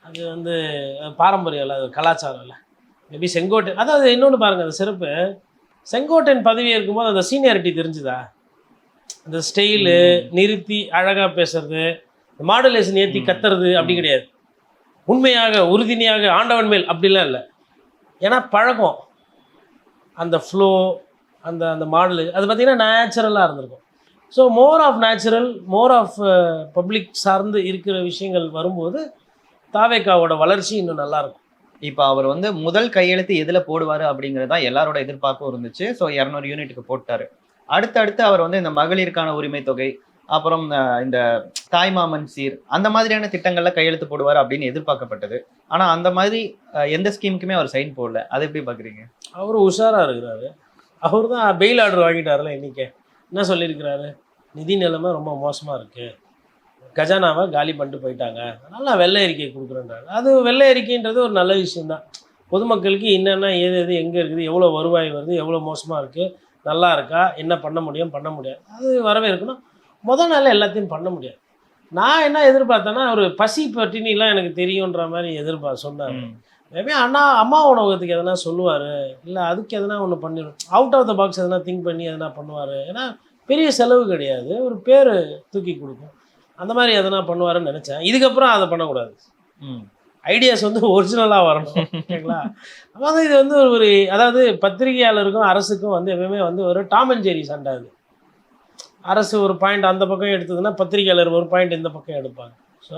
அது வந்து பாரம்பரியம் இல்லை, அது கலாச்சாரம் இல்லை. மேபி செங்கோட்டையன், அதாவது இன்னொன்று பாருங்கள், அந்த சிறப்பு செங்கோட்டையன் பதவி இருக்கும்போது அந்த சீனியாரிட்டி தெரிஞ்சுதா? அந்த ஸ்டைலு, நிறுத்தி அழகாக பேசுறது, மாடுலேஷன் ஏற்றி கத்துறது அப்படி கிடையாது. உண்மையாக உறுதியாக ஆண்டவன் மேல் அப்படிலாம் இல்லை. ஏன்னா பழக்கம், அந்த ஃப்ளோ, அந்த அந்த மாடலு அது பார்த்திங்கன்னா நேச்சுரலாக இருந்திருக்கும். So more of natural, more of public சார்ந்து இருக்கிற விஷயங்கள் வரும்போது தாவேக்காவோட வளர்ச்சி இன்னும் நல்லாயிருக்கும். இப்போ அவர் வந்து முதல் கையெழுத்து எதில் போடுவார் அப்படிங்கிறது தான் எல்லாரோட எதிர்பார்ப்பும் இருந்துச்சு. ஸோ 200 யூனிட்டுக்கு போட்டார். அடுத்தடுத்து அவர் வந்து இந்த மகளிருக்கான உரிமை தொகை, அப்புறம் இந்த தாய்மாமன் சீர், அந்த மாதிரியான திட்டங்கள்ல கையெழுத்து போடுவார் அப்படின்னு எதிர்பார்க்கப்பட்டது. ஆனால் அந்த மாதிரி எந்த ஸ்கீமுக்குமே அவர் சைன் போடல. அதை எப்படி பார்க்குறீங்க? அவர் உஷாராக இருக்கிறாரு. அவர் தான் பெயில் ஆர்டர் வாங்கிட்டார்ல. இன்றைக்கி என்ன சொல்லியிருக்கிறாரு? நிதி நிலைமை ரொம்ப மோசமாக இருக்குது, கஜானாவை காலி பண்ணிட்டு போயிட்டாங்க, அதனால் வெள்ளை அறிக்கை கொடுக்குறேன்றாங்க. அது வெள்ளை அறிக்கைன்றது ஒரு நல்ல விஷயந்தான். பொதுமக்களுக்கு என்னென்ன ஏது எது எங்கே இருக்குது, எவ்வளோ வருவாய் வருது, எவ்வளோ மோசமாக இருக்குது, நல்லா இருக்கா, என்ன பண்ண முடியும் பண்ண முடியாது, அது வரவே இருக்கணும். முதல் நாளில் எல்லாத்தையும் பண்ண முடியாது. நான் என்ன எதிர்பார்த்தேன்னா, ஒரு பசி பட்டினிலாம் எனக்கு தெரியுன்ற மாதிரி சொன்னார். மேபி அம்மா உணவகத்துக்கு எதனா சொல்லுவார், இல்லை அதுக்கு எதனா ஒன்று பண்ணிடும், அவுட் ஆஃப் த பாக்ஸ் எதனா திங்க் பண்ணி எதனா பண்ணுவார். ஏன்னா பெரிய செலவு கிடையாது, ஒரு பேர் தூக்கி கொடுக்கும், அந்த மாதிரி எதனா பண்ணுவாருன்னு நினச்சேன். இதுக்கப்புறம் அதை பண்ணக்கூடாது. ஐடியாஸ் வந்து ஒரிஜினலாக வரணும், ஓகேங்களா? அதாவது இது வந்து ஒரு அதாவது பத்திரிகையாளருக்கும் அரசுக்கும் வந்து எப்பவுமே வந்து ஒரு டாம் அண்ட் ஜெர்ரி சண்டை. அது அரசு ஒரு பாயிண்ட் அந்த பக்கம் எடுத்ததுன்னா பத்திரிகையாளர் ஒரு பாயிண்ட் இந்த பக்கம் எடுப்பாங்க. ஸோ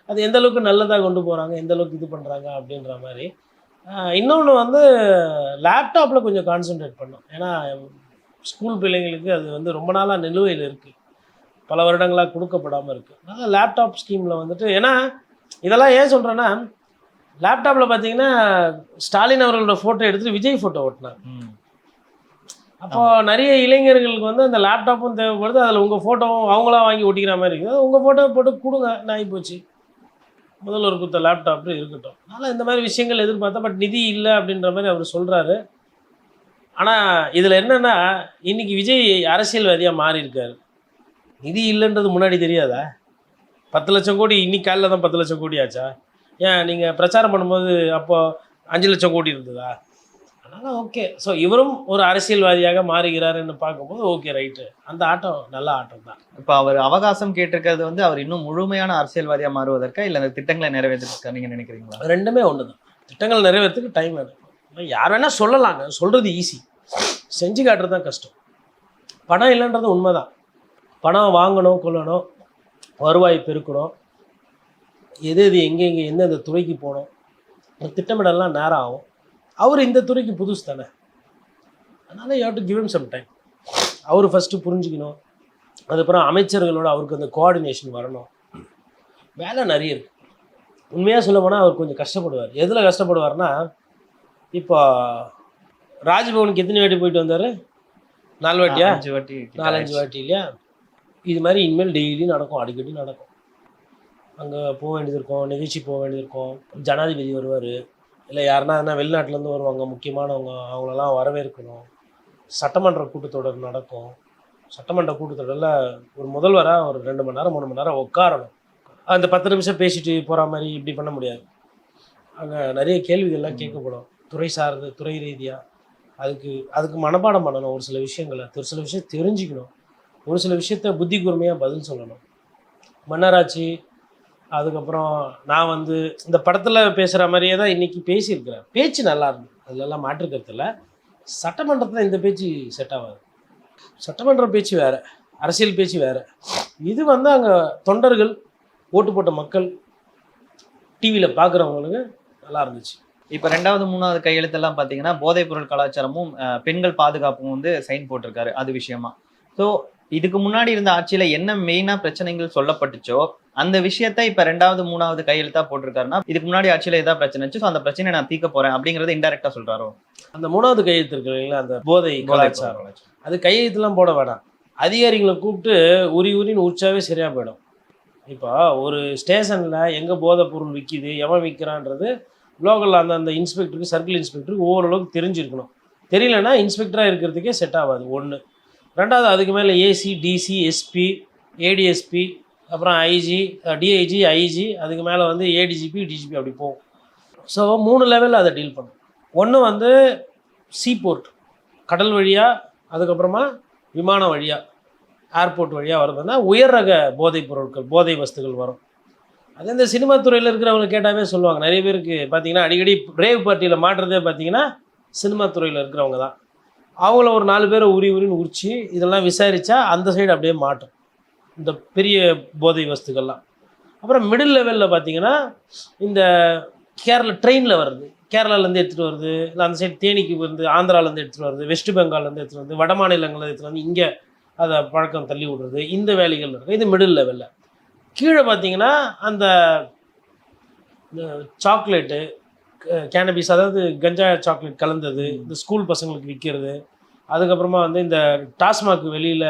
அது எந்த அளவுக்கு நல்லதாக கொண்டு போகிறாங்க, எந்த அளவுக்கு இது பண்ணுறாங்க அப்படின்ற மாதிரி. இன்னொன்று வந்து லேப்டாப்பில் கொஞ்சம் கான்சென்ட்ரேட் பண்ணோம். ஏன்னா ஸ்கூல் பிள்ளைங்களுக்கு அது வந்து ரொம்ப நாளாக நிலுவையில் இருக்குது, பல வருடங்களாக கொடுக்கப்படாமல் இருக்குது. அதனால் லேப்டாப் ஸ்கீமில் வந்துட்டு, ஏன்னா இதெல்லாம் ஏன் சொல்கிறேன்னா, லேப்டாப்பில் பார்த்தீங்கன்னா ஸ்டாலின் அவர்களோட ஃபோட்டோ எடுத்துகிட்டு விஜய் ஃபோட்டோ ஓட்டினார். அப்போது நிறைய இளைஞர்களுக்கு வந்து அந்த லேப்டாப்பும் தேவைப்படுது, அதில் உங்கள் ஃபோட்டோவும் அவங்களாம் வாங்கி ஒட்டிக்கிற மாதிரி இருக்குது. உங்கள் ஃபோட்டோ போட்டு கொடுங்க, நாய் போச்சு, முதல்வர் கொடுத்த லேப்டாப்பு இருக்கட்டும். அதனால் இந்த மாதிரி விஷயங்கள் எதிர்பார்த்தா, பட் நிதி இல்லை அப்படின்ற மாதிரி அவர் சொல்கிறாரு. ஆனால் இதில் என்னென்னா, இன்றைக்கி விஜய் அரசியல்வாதியாக மாறி இருக்கார். நிதி இல்லைன்றது முன்னாடி தெரியாதா? 10 லட்சம் கோடி இன்னைக்கு காலையில் தான் 10 லட்சம் கோடி ஆச்சா? ஏன் நீங்கள் பிரச்சாரம் பண்ணும்போது அப்போ 5 லட்சம் கோடி இருந்ததா? அதனால் ஓகே. ஸோ இவரும் ஒரு அரசியல்வாதியாக மாறுகிறாருன்னு பார்க்கும்போது ஓகே, ரைட்டு, அந்த ஆட்டம் நல்ல ஆட்டம் தான். இப்போ அவர் அவகாசம் கேட்டிருக்கிறது வந்து அவர் இன்னும் முழுமையான அரசியல்வாதியாக மாறுவதற்கா, இல்லை அந்த திட்டங்களை நிறைவேற்றுறதுக்கா நீங்கள் நினைக்கிறீங்களா? ரெண்டுமே ஒன்று தான். திட்டங்கள் நிறைவேறதுக்கு டைம் வேணும். யார் வேணால் சொல்லலாங்க, சொல்கிறது ஈஸி, செஞ்சு காட்டுறது தான் கஷ்டம். பணம் இல்லைன்றது உண்மை தான். பணம் வாங்கணும், கொள்ளணும், வருவாய் பெருக்கணும், எது எங்கே எந்தெந்த துறைக்கு போகணும், திட்டமிடலாம் நேரம் ஆகும். அவர் இந்த துறைக்கு புதுசு தானே, அதனால் you have to give him some time. அவர் ஃபஸ்ட்டு புரிஞ்சுக்கணும், அதுக்கப்புறம் அமைச்சர்களோட அவருக்கு அந்த கோஆர்டினேஷன் வரணும். வேலை நிறைய இருக்குது. உண்மையாக சொல்ல போனால் அவர் கொஞ்சம் கஷ்டப்படுவார். எதில் கஷ்டப்படுவார்னா, இப்போ ராஜ்பவனுக்கு எத்தனை வாட்டி போயிட்டு வந்தார்? 4 வாட்டியா? 4-5 வாட்டி இல்லையா? இது மாதிரி இனிமேல் டெய்லி நடக்கும், அடிக்கடி நடக்கும். அங்கே போக வேண்டியது இருக்கும், நிகழ்ச்சி போக வேண்டியது இருக்கும், ஜனாதிபதி வருவார், இல்லை யாருன்னா என்ன வெளிநாட்டிலேருந்து வருவாங்க முக்கியமானவங்க, அவங்களெல்லாம் வரவேற்கணும். சட்டமன்ற கூட்டத்தொடர் நடக்கும். சட்டமன்ற கூட்டத்தொடரில் ஒரு முதல்வராக ஒரு 2 மணி நேரம் 3 மணி நேரம் உட்காரணும். அந்த 10 நிமிஷம் பேசிட்டு போகிற மாதிரி இப்படி பண்ண முடியாது. அங்கே நிறைய கேள்விகள்லாம் கேட்கப்படும், துறை சார்ந்து, துறை ரீதியாக. அதுக்கு மனப்பாடம் பண்ணணும். ஒரு சில விஷயங்களை, ஒரு சில விஷயம் தெரிஞ்சுக்கணும், ஒரு சில விஷயத்த புத்தி கூர்மையாக பதில் சொல்லணும். மன்னராட்சி, அதுக்கப்புறம் நான் வந்து இந்த படத்தில் பேசுகிற மாதிரியே தான் இன்றைக்கி பேசியிருக்கிறேன். பேச்சு நல்லா இருந்தது, அதிலெல்லாம் மாற்றுக்கிறதுல. சட்டமன்றத்தில் இந்த பேச்சு செட் ஆகாது. சட்டமன்ற பேச்சு வேறு, அரசியல் பேச்சு வேறு. இது வந்து அங்கே தொண்டர்கள், ஓட்டு போட்ட மக்கள், டிவியில் பார்க்குறவங்களுக்கு நல்லா இருந்துச்சு. இப்போ 2வது 3வது கையெழுத்தெல்லாம் பார்த்தீங்கன்னா போதைப் பொருள் கலாச்சாரமும் பெண்கள் பாதுகாப்பும் வந்து சைன் போட்டிருக்காரு, அது விஷயமா. ஸோ இதுக்கு முன்னாடி இருந்த ஆட்சியில் என்ன மெயினாக பிரச்சனைகள் சொல்லப்பட்டுச்சோ அந்த விஷயத்த இப்போ 2வது 3வது கையெழுத்தா போட்டிருக்காருன்னா, இதுக்கு முன்னாடி ஆட்சியில் ஏதாவது பிரச்சனை இருந்துச்சு, ஸோ அந்த பிரச்சனையை நான் தீர்க்க போகிறேன் அப்படிங்கிறத இன்டெரக்டாக சொல்கிறாரோ? அந்த 3வது கையெழுத்து இருக்கு இல்லைங்களா, அந்த போதை கலாச்சாரம், அது கையெழுத்துலாம் போட வேணாம். அதிகாரிகளை கூப்பிட்டு உரின்னு உரிச்சாவே சரியாக போயிடும். இப்போ ஒரு ஸ்டேஷனில் எங்கே போதைப் பொருள் விற்கிது, எவன் விற்கிறான்றது லோக்கலில் அந்த இன்ஸ்பெக்டருக்கு, சர்க்கிள் இன்ஸ்பெக்டருக்கு ஓரளவுக்கு தெரிஞ்சிருக்கணும். தெரியலன்னா இன்ஸ்பெக்டராக இருக்கிறதுக்கே செட் ஆகாது. ஒன்று. ரெண்டாவது, அதுக்கு மேலே ஏசி, டிசி, எஸ்பி, ஏடிஎஸ்பி, அப்புறம் ஐஜி, டிஐஜி, ஐஜி, அதுக்கு மேலே வந்து ஏடிஜிபி, டிஜிபி, அப்படி போகும். ஸோ 3 லெவலில் அதை டீல் பண்ணும். ஒன்று வந்து சீபோர்ட், கடல் வழியாக, அதுக்கப்புறமா விமானம் வழியாக, ஏர்போர்ட் வழியாக வருதுன்னா உயர் ரக போதைப் பொருட்கள், போதை வஸ்துகள் வரும். அது இந்த சினிமா துறையில் இருக்கிறவங்க கேட்டாவே சொல்லுவாங்க. நிறைய பேருக்கு பார்த்தீங்கன்னா அடிக்கடி ரேவ் பார்ட்டியில் மாட்டுறதே பார்த்தீங்கன்னா சினிமா துறையில் இருக்கிறவங்க தான். அவங்கள ஒரு 4 பேரை உரின்னு உரிச்சு இதெல்லாம் விசாரித்தா அந்த சைடு அப்படியே மாட்டும் இந்த பெரிய போதை வஸ்துக்கள்லாம். அப்புறம் மிடில் லெவலில் பார்த்தீங்கன்னா இந்த கேரளா ட்ரெயினில் வருது, கேரளாலேருந்து எடுத்துகிட்டு வருது, இல்லை அந்த சைடு தேனிக்கு வந்து ஆந்திராவிலேருந்து எடுத்துகிட்டு வருது, வெஸ்ட் பெங்கால்லேருந்து எடுத்துகிட்டு வருது, வட மாநிலங்களில் எடுத்துகிட்டு வந்து இங்கே அதை பழக்கம் தள்ளி விடுறது, இந்த வேலைகள் இருக்குது. இது மிடில் லெவலில். கீழே பார்த்தீங்கன்னா அந்த சாக்லேட்டு, கேனபிஸ், அதாவது கஞ்சா சாக்லேட் கலந்தது, இந்த ஸ்கூல் பசங்களுக்கு விற்கிறது, அதுக்கப்புறமா வந்து இந்த டாஸ்மாக் வெளியில்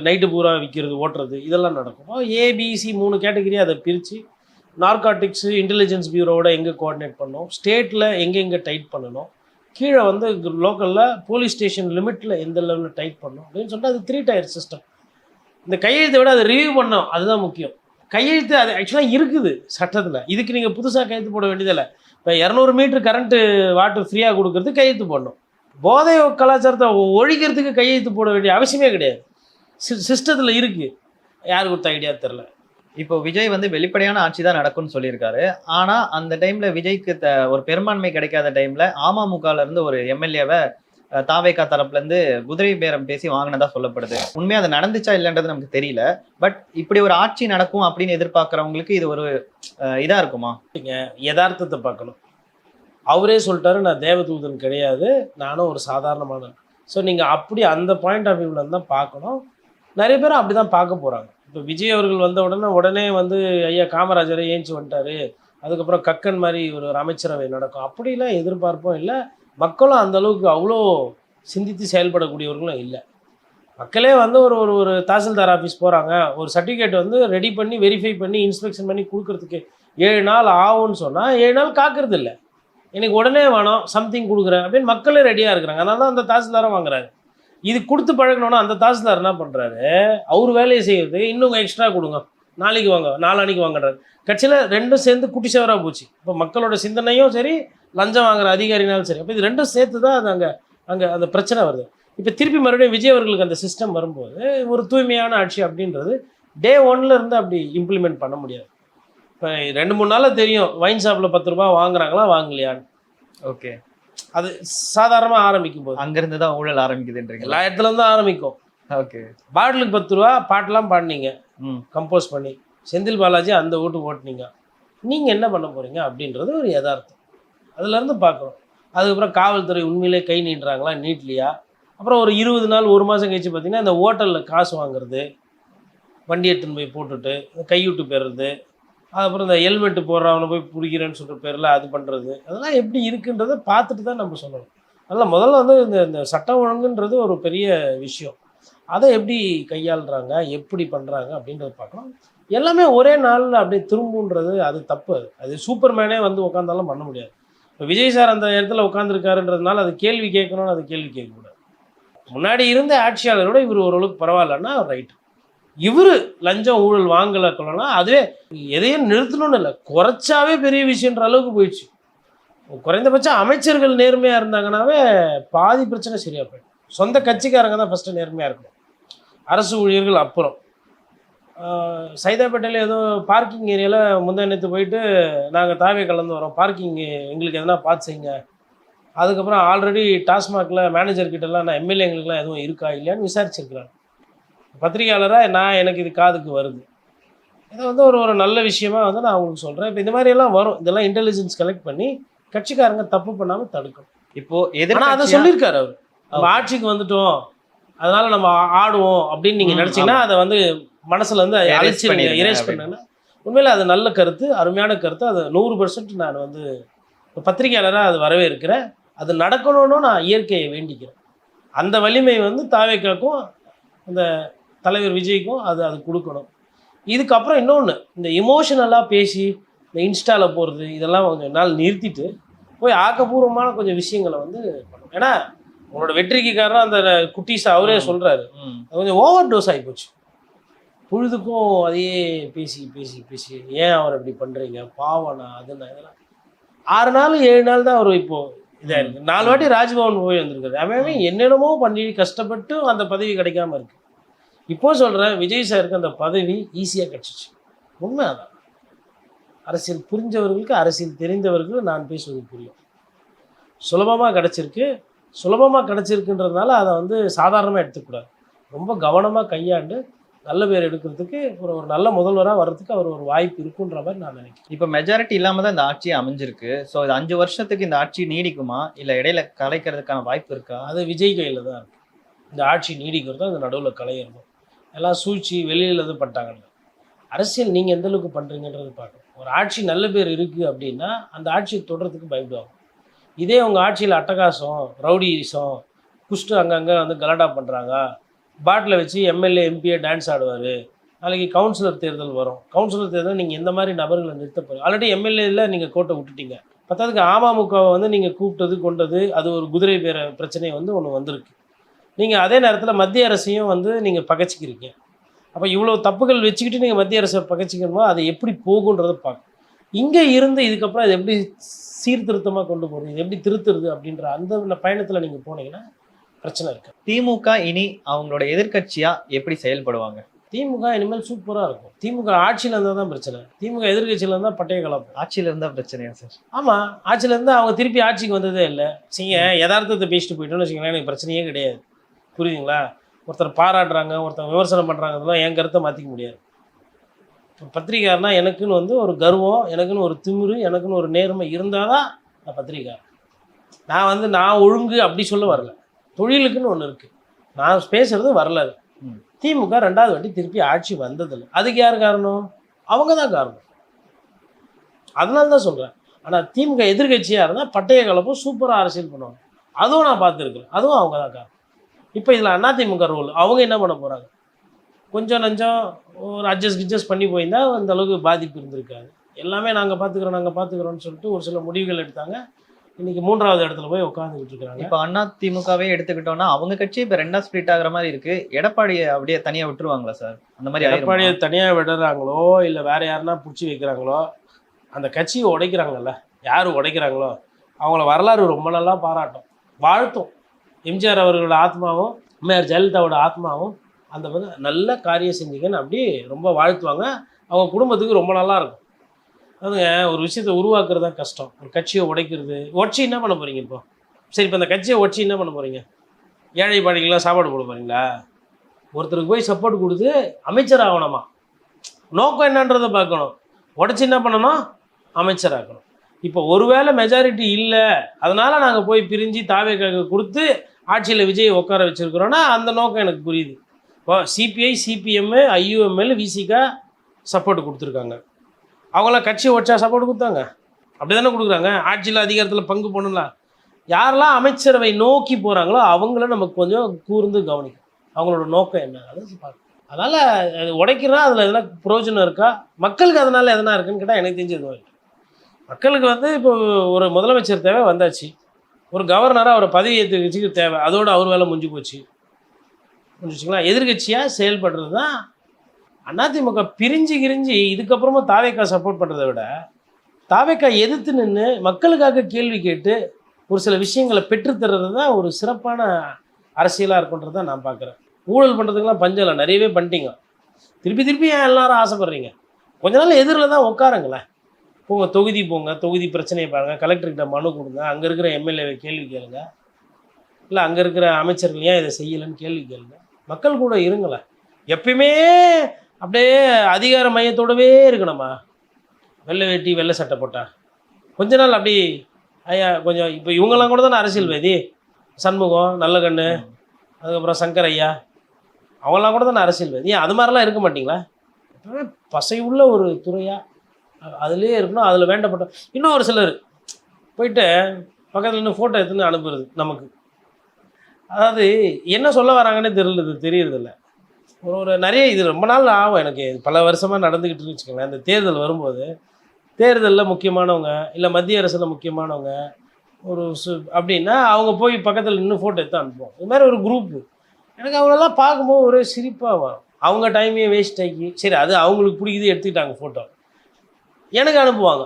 நைட்டு பூரா விற்கிறது, ஓட்டுறது, இதெல்லாம் நடக்கும். ஏபிசி 3 கேட்டகரி அதை பிரித்து நார்காட்டிக்ஸு இன்டெலிஜென்ஸ் பியூரோவோட எங்கே கோஆர்டினேட் பண்ணணும், ஸ்டேட்டில் எங்கெங்கே டைட் பண்ணணும், கீழே வந்து லோக்கலில் போலீஸ் ஸ்டேஷன் லிமிட்டில் எந்த லெவலில் டைட் பண்ணணும் அப்படின்னு சொல்லிட்டு அது 3 டயர் சிஸ்டம். இந்த கையெழுத்தை விட அதை ரிவ்யூ பண்ணோம், அதுதான் முக்கியம். கையெழுத்து அது ஆக்சுவலாக இருக்குது சட்டத்தில். இதுக்கு நீங்கள் புதுசாக கையெழுத்து போட வேண்டியதில்லை. இப்போ 200 மீட்டர் கரண்ட்டு வாட்டர் ஃப்ரீயாக கொடுக்கறது கையெழுத்து போடணும். போதை கலாச்சாரத்தை ஒழிக்கிறதுக்கு கையெழுத்து போட வேண்டிய அவசியமே கிடையாது. சிஸ்டத்தில் இருக்குது. யார் கொடுத்த ஐடியா தெரில. இப்போ விஜய் வந்து வெளிப்படையான ஆட்சி தான் நடக்கும்னு சொல்லியிருக்காரு. ஆனா அந்த டைம்ல விஜய்க்கு ஒரு பெரும்பான்மை கிடைக்காத டைம்ல அமமுகல இருந்து ஒரு எம்எல்ஏவை தாவேகா தரப்புல இருந்து குதிரை பேரம் பேசி வாங்கினதா சொல்லப்படுது. உண்மையா அது நடந்துச்சா இல்லைன்றது நமக்கு தெரியல. பட் இப்படி ஒரு ஆட்சி நடக்கும் அப்படின்னு எதிர்பார்க்கறவங்களுக்கு இது ஒரு இதா இருக்குமா? யதார்த்தத்தை பார்க்கணும். அவரே சொல்லிட்டாரு, நான் தேவதூதன் கிடையாது, நானும் ஒரு சாதாரணமான. ஸோ நீங்கள் அப்படி அந்த பாயிண்ட் ஆஃப் வியூவில் தான் பார்க்கணும். நிறைய பேரும் அப்படி தான் பார்க்க போகிறாங்க. இப்போ விஜய் அவர்கள் வந்த உடனே வந்து ஐயா காமராஜரை ஏஞ்சி வந்துட்டார், அதுக்கப்புறம் கக்கன் மாதிரி ஒரு அமைச்சரவை நடக்கும், அப்படிலாம் எதிர்பார்ப்பும் இல்லை. மக்களும் அந்த அளவுக்கு அவ்வளோ சிந்தித்து செயல்படக்கூடியவர்களும் இல்லை. மக்களே வந்து ஒரு தாசில்தார் ஆஃபீஸ் போகிறாங்க, ஒரு சர்டிஃபிகேட் வந்து ரெடி பண்ணி வெரிஃபை பண்ணி இன்ஸ்பெக்ஷன் பண்ணி கொடுக்கறதுக்கு 7 நாள் ஆகும்னு சொன்னால் 7 நாள் காக்கிறது இல்லை. எனக்கு உடனே வேணும், சம்திங் கொடுக்குறேன் அப்படின்னு மக்களே ரெடியாக இருக்கிறாங்க. அதனால தான் அந்த தாசில்தாரம் வாங்குறாரு. இது கொடுத்து பழகணுன்னா அந்த தாசில்தார் என்ன பண்ணுறாரு, அவர் வேலையை செய்யறதுக்கு இன்னும் எக்ஸ்ட்ரா கொடுங்க, நாளைக்கு வாங்க, நாளானிக்கு வாங்குறாரு. கட்சியில் ரெண்டும் சேர்ந்து குட்டி சேவராக போச்சு. இப்போ மக்களோட சிந்தனையும் சரி, லஞ்சம் வாங்குற அதிகாரினாலும் சரி, அப்போ இது ரெண்டும் சேர்த்து தான் அது அங்கே அந்த பிரச்சனை வருது. இப்போ திருப்பி மறுபடியும் விஜய் அவர்களுக்கு அந்த சிஸ்டம் வரும்போது ஒரு தூய்மையான ஆட்சி அப்படின்றது டே 1ல் இருந்து அப்படி இம்ப்ளிமெண்ட் பண்ண முடியாது. இப்போ 2-3 நாளில் தெரியும் வைன் ஷாப்பில் 10 ரூபா வாங்குறாங்களா வாங்கலையான்னு. ஓகே, அது சாதாரணமாக ஆரம்பிக்கும் போது அங்கிருந்து தான் ஊழல் ஆரம்பிக்குதுன்றீங்க. எல்லா இடத்துல இருந்து ஆரம்பிக்கும். ஓகே, பாட்டிலுக்கு 10 ரூபா பாட்டெலாம் பாடினீங்க, கம்போஸ் பண்ணி செந்தில் பாலாஜி அந்த ஓட்டுனீங்க, நீங்கள் என்ன பண்ண போகிறீங்க அப்படின்றது ஒரு யதார்த்தம். அதுலேருந்து பார்க்குறோம். அதுக்கப்புறம் காவல்துறை உண்மையிலே கை நீட்டுறாங்களா, நீட்லையா. அப்புறம் ஒரு 20 நாள் 1 மாதம் கழிச்சு பார்த்தீங்கன்னா இந்த ஹோட்டலில் காசு வாங்குறது, வண்டி எடுத்துன்னு போய் போட்டுட்டு கைவிட்டு போயிடுறது, அதுக்கப்புறம் இந்த ஹெல்மெட்டு போடுறவனை போய் பிடிக்கிறேன்னு சொல்கிற பேரில் அது பண்ணுறது, அதெல்லாம் எப்படி இருக்குன்றதை பார்த்துட்டு தான் நம்ம சொல்லணும். அதனால் முதல்ல வந்து இந்த சட்டம் ஒழுங்குன்றது ஒரு பெரிய விஷயம். அதை எப்படி கையாளுறாங்க, எப்படி பண்ணுறாங்க அப்படின்றத பார்க்கணும். எல்லாமே ஒரே நாளில் அப்படியே திரும்புன்றது அது தப்பு. அது சூப்பர்மேனே வந்து உட்காந்தாலும் பண்ண முடியாது. இப்போ விஜய் சார் அந்த இடத்துல உட்காந்துருக்காருன்றதுனால அது கேள்வி கேட்கணும்னு அது கேள்வி கேட்கக்கூடாது. முன்னாடி இருந்த ஆட்சியாளரோட இவர் ஓரளவுக்கு பரவாயில்லன்னா ரைட்டு. இவர் லஞ்சம் ஊழல் வாங்கலை கொள்ளனா அதுவே எதையும் நிறுத்தணும்னு இல்லை, குறைச்சாவே பெரிய விஷயன்ற அளவுக்கு போயிடுச்சு. குறைந்தபட்சம் அமைச்சர்கள் நேர்மையாக இருந்தாங்கன்னாவே பாதி பிரச்சனை சரியாக போயிடும். சொந்த கட்சிக்காரங்க தான் ஃபஸ்ட்டு நேர்மையாக இருக்கணும், அரசு ஊழியர்கள் அப்புறம். சைதாப்பேட்டையில் ஏதோ பார்க்கிங் ஏரியாவில் முந்தானத்து போயிட்டு நாங்கள் தாவே கலந்து வரோம், பார்க்கிங் எங்களுக்கு எதனா பார்த்து செய்யுங்க. அதுக்கப்புறம் ஆல்ரெடி டாஸ்மாகில் மேனேஜர்கிட்டலாம் நான் எம்எல்ஏங்களுக்குலாம் எதுவும் இருக்கா இல்லையான்னு விசாரிச்சிருக்கிறாங்க. பத்திரிகையாளராக எனக்கு இது காதுக்கு வருது. இதை வந்து ஒரு நல்ல விஷயமா வந்து நான் அவங்களுக்கு சொல்கிறேன். இப்போ இந்த மாதிரியெல்லாம் வரும், இதெல்லாம் இன்டெலிஜென்ஸ் கலெக்ட் பண்ணி கட்சிக்காரங்க தப்பு பண்ணாமல் தடுக்கணும். இப்போது ஆனால் அதை சொல்லியிருக்காரு அவர், நம்ம ஆட்சிக்கு வந்துட்டோம் அதனால நம்ம ஆடுவோம் அப்படின்னு நீங்கள் நினச்சிங்கன்னா அதை வந்து மனசில் வந்து அழைச்சிருங்க, இரேஸ் பண்ணுங்கன்னா உண்மையில் அது நல்ல கருத்து, அருமையான கருத்து. அது 100% நான் வந்து பத்திரிகையாளராக அது வரவே இருக்கிறேன். அது நடக்கணும்னு நான் இயற்கையை வேண்டிக்கிறேன். அந்த வலிமை வந்து தாவேக்காக்கும் அந்த தலைவர் விஜய்க்கும் அது கொடுக்கணும். இதுக்கப்புறம் இன்னொன்று, இந்த இமோஷனலாக பேசி இந்த இன்ஸ்டாவில் போகிறது இதெல்லாம் கொஞ்சம் நாள் நிறுத்திட்டு போய் ஆக்கப்பூர்வமான கொஞ்சம் விஷயங்களை வந்து பண்ணணும். ஏன்னா உங்களோட வெற்றிக்கு காரணம் அந்த குட்டீஸ் அவரே சொல்கிறாரு, அது கொஞ்சம் ஓவர் டோஸ் ஆகி போச்சு. பொழுதுக்கும் அதையே பேசி பேசி பேசி ஏன் அவர் இப்படி பண்ணுறீங்க, பாவனா அதுனா இதெல்லாம் 6 நாள் 7 நாள் தான் அவர் இப்போது இதாக இருக்குது. 4 வாட்டி ராஜ்பவன் போய் வந்திருக்காரு. அவன் என்னென்னமோ பண்ணி கஷ்டப்பட்டு அந்த பதவி கிடைக்காம இருக்கு. இப்போ சொல்கிறேன், விஜய் சாருக்கு அந்த பதவி ஈஸியாக கிடச்சிச்சு. உண்மை அதான். அரசியல் புரிஞ்சவர்களுக்கு, அரசியல் தெரிந்தவர்களுக்கு நான் பேசுவது புரியும். சுலபமாக கிடச்சிருக்கு. சுலபமாக கிடச்சிருக்குன்றதுனால அதை வந்து சாதாரணமாக எடுத்துக்கூடாது. ரொம்ப கவனமாக கையாண்டு நல்ல பேர் எடுக்கிறதுக்கு ஒரு நல்ல முதல்வராக வர்றதுக்கு அவர் ஒரு வாய்ப்பு இருக்குன்ற மாதிரி நான் நினைக்கிறேன். இப்போ மெஜாரிட்டி இல்லாம தான் இந்த ஆட்சி அமைஞ்சிருக்கு. ஸோ இது 5 வருஷத்துக்கு இந்த ஆட்சி நீடிக்குமா, இல்லை இடையில கலைக்கிறதுக்கான வாய்ப்பு இருக்கா? அது விஜய் கையில் தான் இருக்குது. இந்த ஆட்சி நீடிக்கிறதும் அந்த நடுவில் கலையிறதும் எல்லாம் சூழ்ச்சி வெளியில் இது பண்ணிட்டாங்கல்ல. அரசியல் நீங்கள் எந்த அளவுக்கு பண்ணுறீங்கன்றது பார்க்கணும். ஒரு ஆட்சி நல்ல பேர் இருக்குது அப்படின்னா அந்த ஆட்சியை தொடர்றதுக்கு பயப்படுவாங்க. இதே உங்கள் ஆட்சியில் அட்டகாசம், ரவுடிசம், குஷ்டு அங்கங்கே வந்து கலாட்டா பண்ணுறாங்க, பாட்டில் வச்சு எம்எல்ஏ எம்பியை டான்ஸ் ஆடுவார், நாளைக்கு கவுன்சிலர் தேர்தல் வரும், கவுன்சிலர் தேர்தல் நீங்கள் எந்த மாதிரி நபர்களை நிறுத்த போகிறீங்க? ஆல்ரெடி எம்எல்ஏல நீங்கள் கோட்டை விட்டுட்டீங்க. பத்தாவதுக்கு அமமுகவை வந்து நீங்கள் கூப்பிட்டது கொண்டது அது ஒரு குதிரை பேர பிரச்சனை வந்து ஒன்று வந்திருக்கு. நீங்கள் அதே நேரத்தில் மத்திய அரசையும் வந்து நீங்கள் பகைச்சிக்கிறீங்க. அப்போ இவ்வளோ தப்புகள் வச்சுக்கிட்டு நீங்கள் மத்திய அரசை பகைச்சிக்கணுமோ அதை எப்படி போகுன்றதை பார்க்கணும். இங்கே இருந்து இதுக்கப்புறம் அதை எப்படி சீர்திருத்தமாக கொண்டு போகிறது, இது எப்படி திருத்துறது அப்படின்ற அந்த பயணத்தில் நீங்கள் போனீங்கன்னா பிரச்சனை இருக்கு. திமுக இனி அவங்களோட எதிர்க்கட்சியா எப்படி செயல்படுவாங்க? திமுக இனிமேல் சூப்பராக இருக்கும். திமுக ஆட்சியில் இருந்தால் தான் பிரச்சனை. திமுக எதிர்கட்சியில் இருந்தால் பட்டைய கலப்போம். ஆட்சியில் இருந்தால் பிரச்சனையா சார்? ஆமாம், ஆட்சியில் இருந்தால் அவங்க திருப்பி ஆட்சிக்கு வந்ததே இல்லை. யதார்த்தத்தை பேசிட்டு போயிட்டோன்னு வச்சுக்கோங்களேன், எனக்கு பிரச்சனையே கிடையாது. புரியுதுங்களா? ஒருத்தர் பாராட்டுறாங்க, ஒருத்தர் விமர்சனம் பண்ணுறாங்க, அதெல்லாம் என் கருத்தை மாற்றிக்க முடியாது. பத்திரிக்கையார்னா எனக்குன்னு வந்து ஒரு கர்வம், எனக்குன்னு ஒரு திமிரு, எனக்குன்னு ஒரு நேர்மை இருந்தால் தான் நான் பத்திரிக்கையார். நான் வந்து நான் ஒழுங்கு அப்படி சொல்ல வரல. தொழிலுக்குன்னு ஒன்று இருக்குது. நான் பேசுகிறது வரலாறு. திமுக 2வது வாட்டி திருப்பி ஆட்சி வந்ததில்லை. அதுக்கு யார் காரணம்? அவங்க தான் காரணம். அதனால தான் சொல்கிறேன். ஆனால் திமுக எதிர்கட்சியாக இருந்தால் பட்டைய கலப்பும் சூப்பராக அரசியல் பண்ணுவாங்க. அதுவும் நான் பார்த்துருக்குறேன். அதுவும் அவங்க தான் காரணம். இப்போ இதில் அதிமுக ரோல் அவங்க என்ன பண்ண போகிறாங்க? கொஞ்சம் நஞ்சம் ஒரு அட்ஜஸ்ட் பண்ணி போயிருந்தால் அந்த அளவுக்கு பாதிப்பு இருந்திருக்காது. எல்லாமே நாங்கள் பார்த்துக்கிறோன்னு சொல்லிட்டு ஒரு சில முடிவுகள் எடுத்தாங்க. இன்னைக்கு 3வது இடத்துல போய் உட்காந்துக்கிட்டு இருக்காங்க. இப்போ அதிமுகவே எடுத்துக்கிட்டோம்னா அவங்க கட்சி இப்போ 2ஆ ஸ்பிளிட் ஆகிற மாதிரி இருக்கு. எடப்பாடியை அப்படியே தனியாக விட்டுருவாங்களா சார்? அந்த மாதிரி எடப்பாடியை தனியாக விடுறாங்களோ இல்லை வேற யாருன்னா பிடிச்சி வைக்கிறாங்களோ, அந்த கட்சியை உடைக்கிறாங்கல்ல, யார் உடைக்கிறாங்களோ அவங்கள வரலாறு ரொம்ப நல்லா பாராட்டும், வாழ்த்தும். எம்ஜிஆர் அவர்களோட ஆத்மாவும் அம்மையார் ஜெயலலிதாவோட ஆத்மாவும் அந்த மாதிரி நல்ல காரியம் செஞ்சீங்கன்னு அப்படி ரொம்ப வாழ்த்துவாங்க. அவங்க குடும்பத்துக்கு ரொம்ப நல்லா இருக்கும். அதுங்க ஒரு விஷயத்தை உருவாக்குறது தான் கஷ்டம். ஒரு கட்சியை உடைக்கிறது, உடச்சி என்ன பண்ண போகிறீங்க? இப்போ சரி, இப்போ அந்த கட்சியை உடச்சி என்ன பண்ண போகிறீங்க? ஏழை பாடிக்கெல்லாம் சாப்பாடு போட போகிறீங்களா? ஒருத்தருக்கு போய் சப்போர்ட் கொடுத்து அமைச்சர் ஆகணுமா? நோக்கம் என்னன்றதை பார்க்கணும். உடச்சி என்ன பண்ணணும்? அமைச்சர் ஆக்கணும். இப்போ ஒருவேளை மெஜாரிட்டி இல்லை, அதனால் நாங்கள் போய் பிரிஞ்சு தாவேக்காக கொடுத்து ஆட்சியில் விஜய் உட்கார வச்சுருக்குறோன்னா அந்த நோக்கம் எனக்கு புரியுது. இப்போ CBI, CPM, IUML, Visika support கொடுத்துருக்காங்க. அவங்களாம் கட்சி உடச்சா சப்போர்ட் கொடுத்தாங்க? அப்படி தானே கொடுக்குறாங்க. ஆட்சியில் அதிகாரத்தில் பங்கு பண்ணலாம். யாரெல்லாம் அமைச்சரவை நோக்கி போகிறாங்களோ அவங்கள நமக்கு கொஞ்சம் கூர்ந்து கவனிக்கும். அவங்களோட நோக்கம் என்ன அதை பார்க்கணும். அதனால் அது உடைக்கிறா அதில் எதனா பிரயோஜனம் இருக்கா? மக்களுக்கு அதனால் எதனா இருக்குன்னு கேட்டால் எனக்கு தெரிஞ்சு எதுவும் இல்லை. மக்களுக்கு வந்து இப்போ ஒரு முதலமைச்சர் தேவை வந்தாச்சு, ஒரு கவர்னராக அவரை பதவி ஏற்றுக்கட்சிக்கு தேவை, அதோடு அவர் வேலை முடிஞ்சுச்சுங்களா? எதிர்கட்சியாக செயல்படுறது தான். அதிமுக பிரிஞ்சு இதுக்கப்புறமா தாவேக்கா சப்போர்ட் பண்ணுறதை விட தாவேக்கா எதிர்த்து நின்று மக்களுக்காக கேள்வி கேட்டு ஒரு சில விஷயங்களை பெற்றுத்தர்றது தான் ஒரு சிறப்பான அரசியலாக இருக்குன்றது தான் நான் பார்க்குறேன். ஊழல் பண்ணுறதுக்கெலாம் பஞ்சம் இல்லை, நிறையவே பண்ணிட்டீங்க. திருப்பி ஏன் எல்லாரும் ஆசைப்பட்றீங்க? கொஞ்ச நாள் எதிரில் தான் உட்காருங்களேன். போங்க, தொகுதி பிரச்சனையை பாருங்கள், கலெக்டர்கிட்ட மனு கொடுங்க, அங்கே இருக்கிற எம்எல்ஏவை கேள்வி கேளுங்க, இல்லை அங்கே இருக்கிற அமைச்சர்கள் ஏன் இதை செய்யலைன்னு கேள்வி கேளுங்க. மக்கள் கூட இருங்களேன். எப்பயுமே அப்படியே அதிகார மையத்தோடவே இருக்கணுமா? வெள்ளை வேட்டி வெள்ளை சட்டை போட்டா கொஞ்ச நாள் அப்படி ஐயா கொஞ்சம். இப்போ இவங்கெல்லாம் கூட தானே அரசியல்வாதி. சண்முகம், நல்லகண்ணு, அதுக்கப்புறம் சங்கர் ஐயா, அவங்களாம் கூட தானே அரசியல்வாதி. ஏன் அது மாதிரிலாம் இருக்க மாட்டிங்களா? எப்பவுமே பசையுள்ள ஒரு துறையாக அதுலேயே இருக்கணும். அதில் வேண்டப்பட்ட இன்னும் ஒரு சிலர் போயிட்டு பக்கத்தில் இன்னும் ஃபோட்டோ எடுத்துன்னு அனுப்புறது நமக்கு. அதாவது என்ன சொல்ல வராங்கன்னே தெரியறதில்ல. ஒரு நிறைய இது ரொம்ப நாள் ஆகும் எனக்கு, பல வருஷமாக நடந்துக்கிட்டு வச்சுக்கோங்களேன். இந்த தேர்தல் வரும்போது தேர்தலில் முக்கியமானவங்க இல்லை மத்திய அரசில் முக்கியமானவங்க ஒரு அப்படின்னா அவங்க போய் பக்கத்தில் நின்று ஃபோட்டோ எடுத்து அனுப்புவோம். இது மாதிரி ஒரு குரூப்பு. எனக்கு அவங்களெல்லாம் பார்க்கும்போது ஒரே சிரிப்பாக வரும். அவங்க டைமையும் வேஸ்ட் ஆகி சரி அது அவங்களுக்கு பிடிக்குது எடுத்துக்கிட்டாங்க ஃபோட்டோ, எனக்கு அனுப்புவாங்க.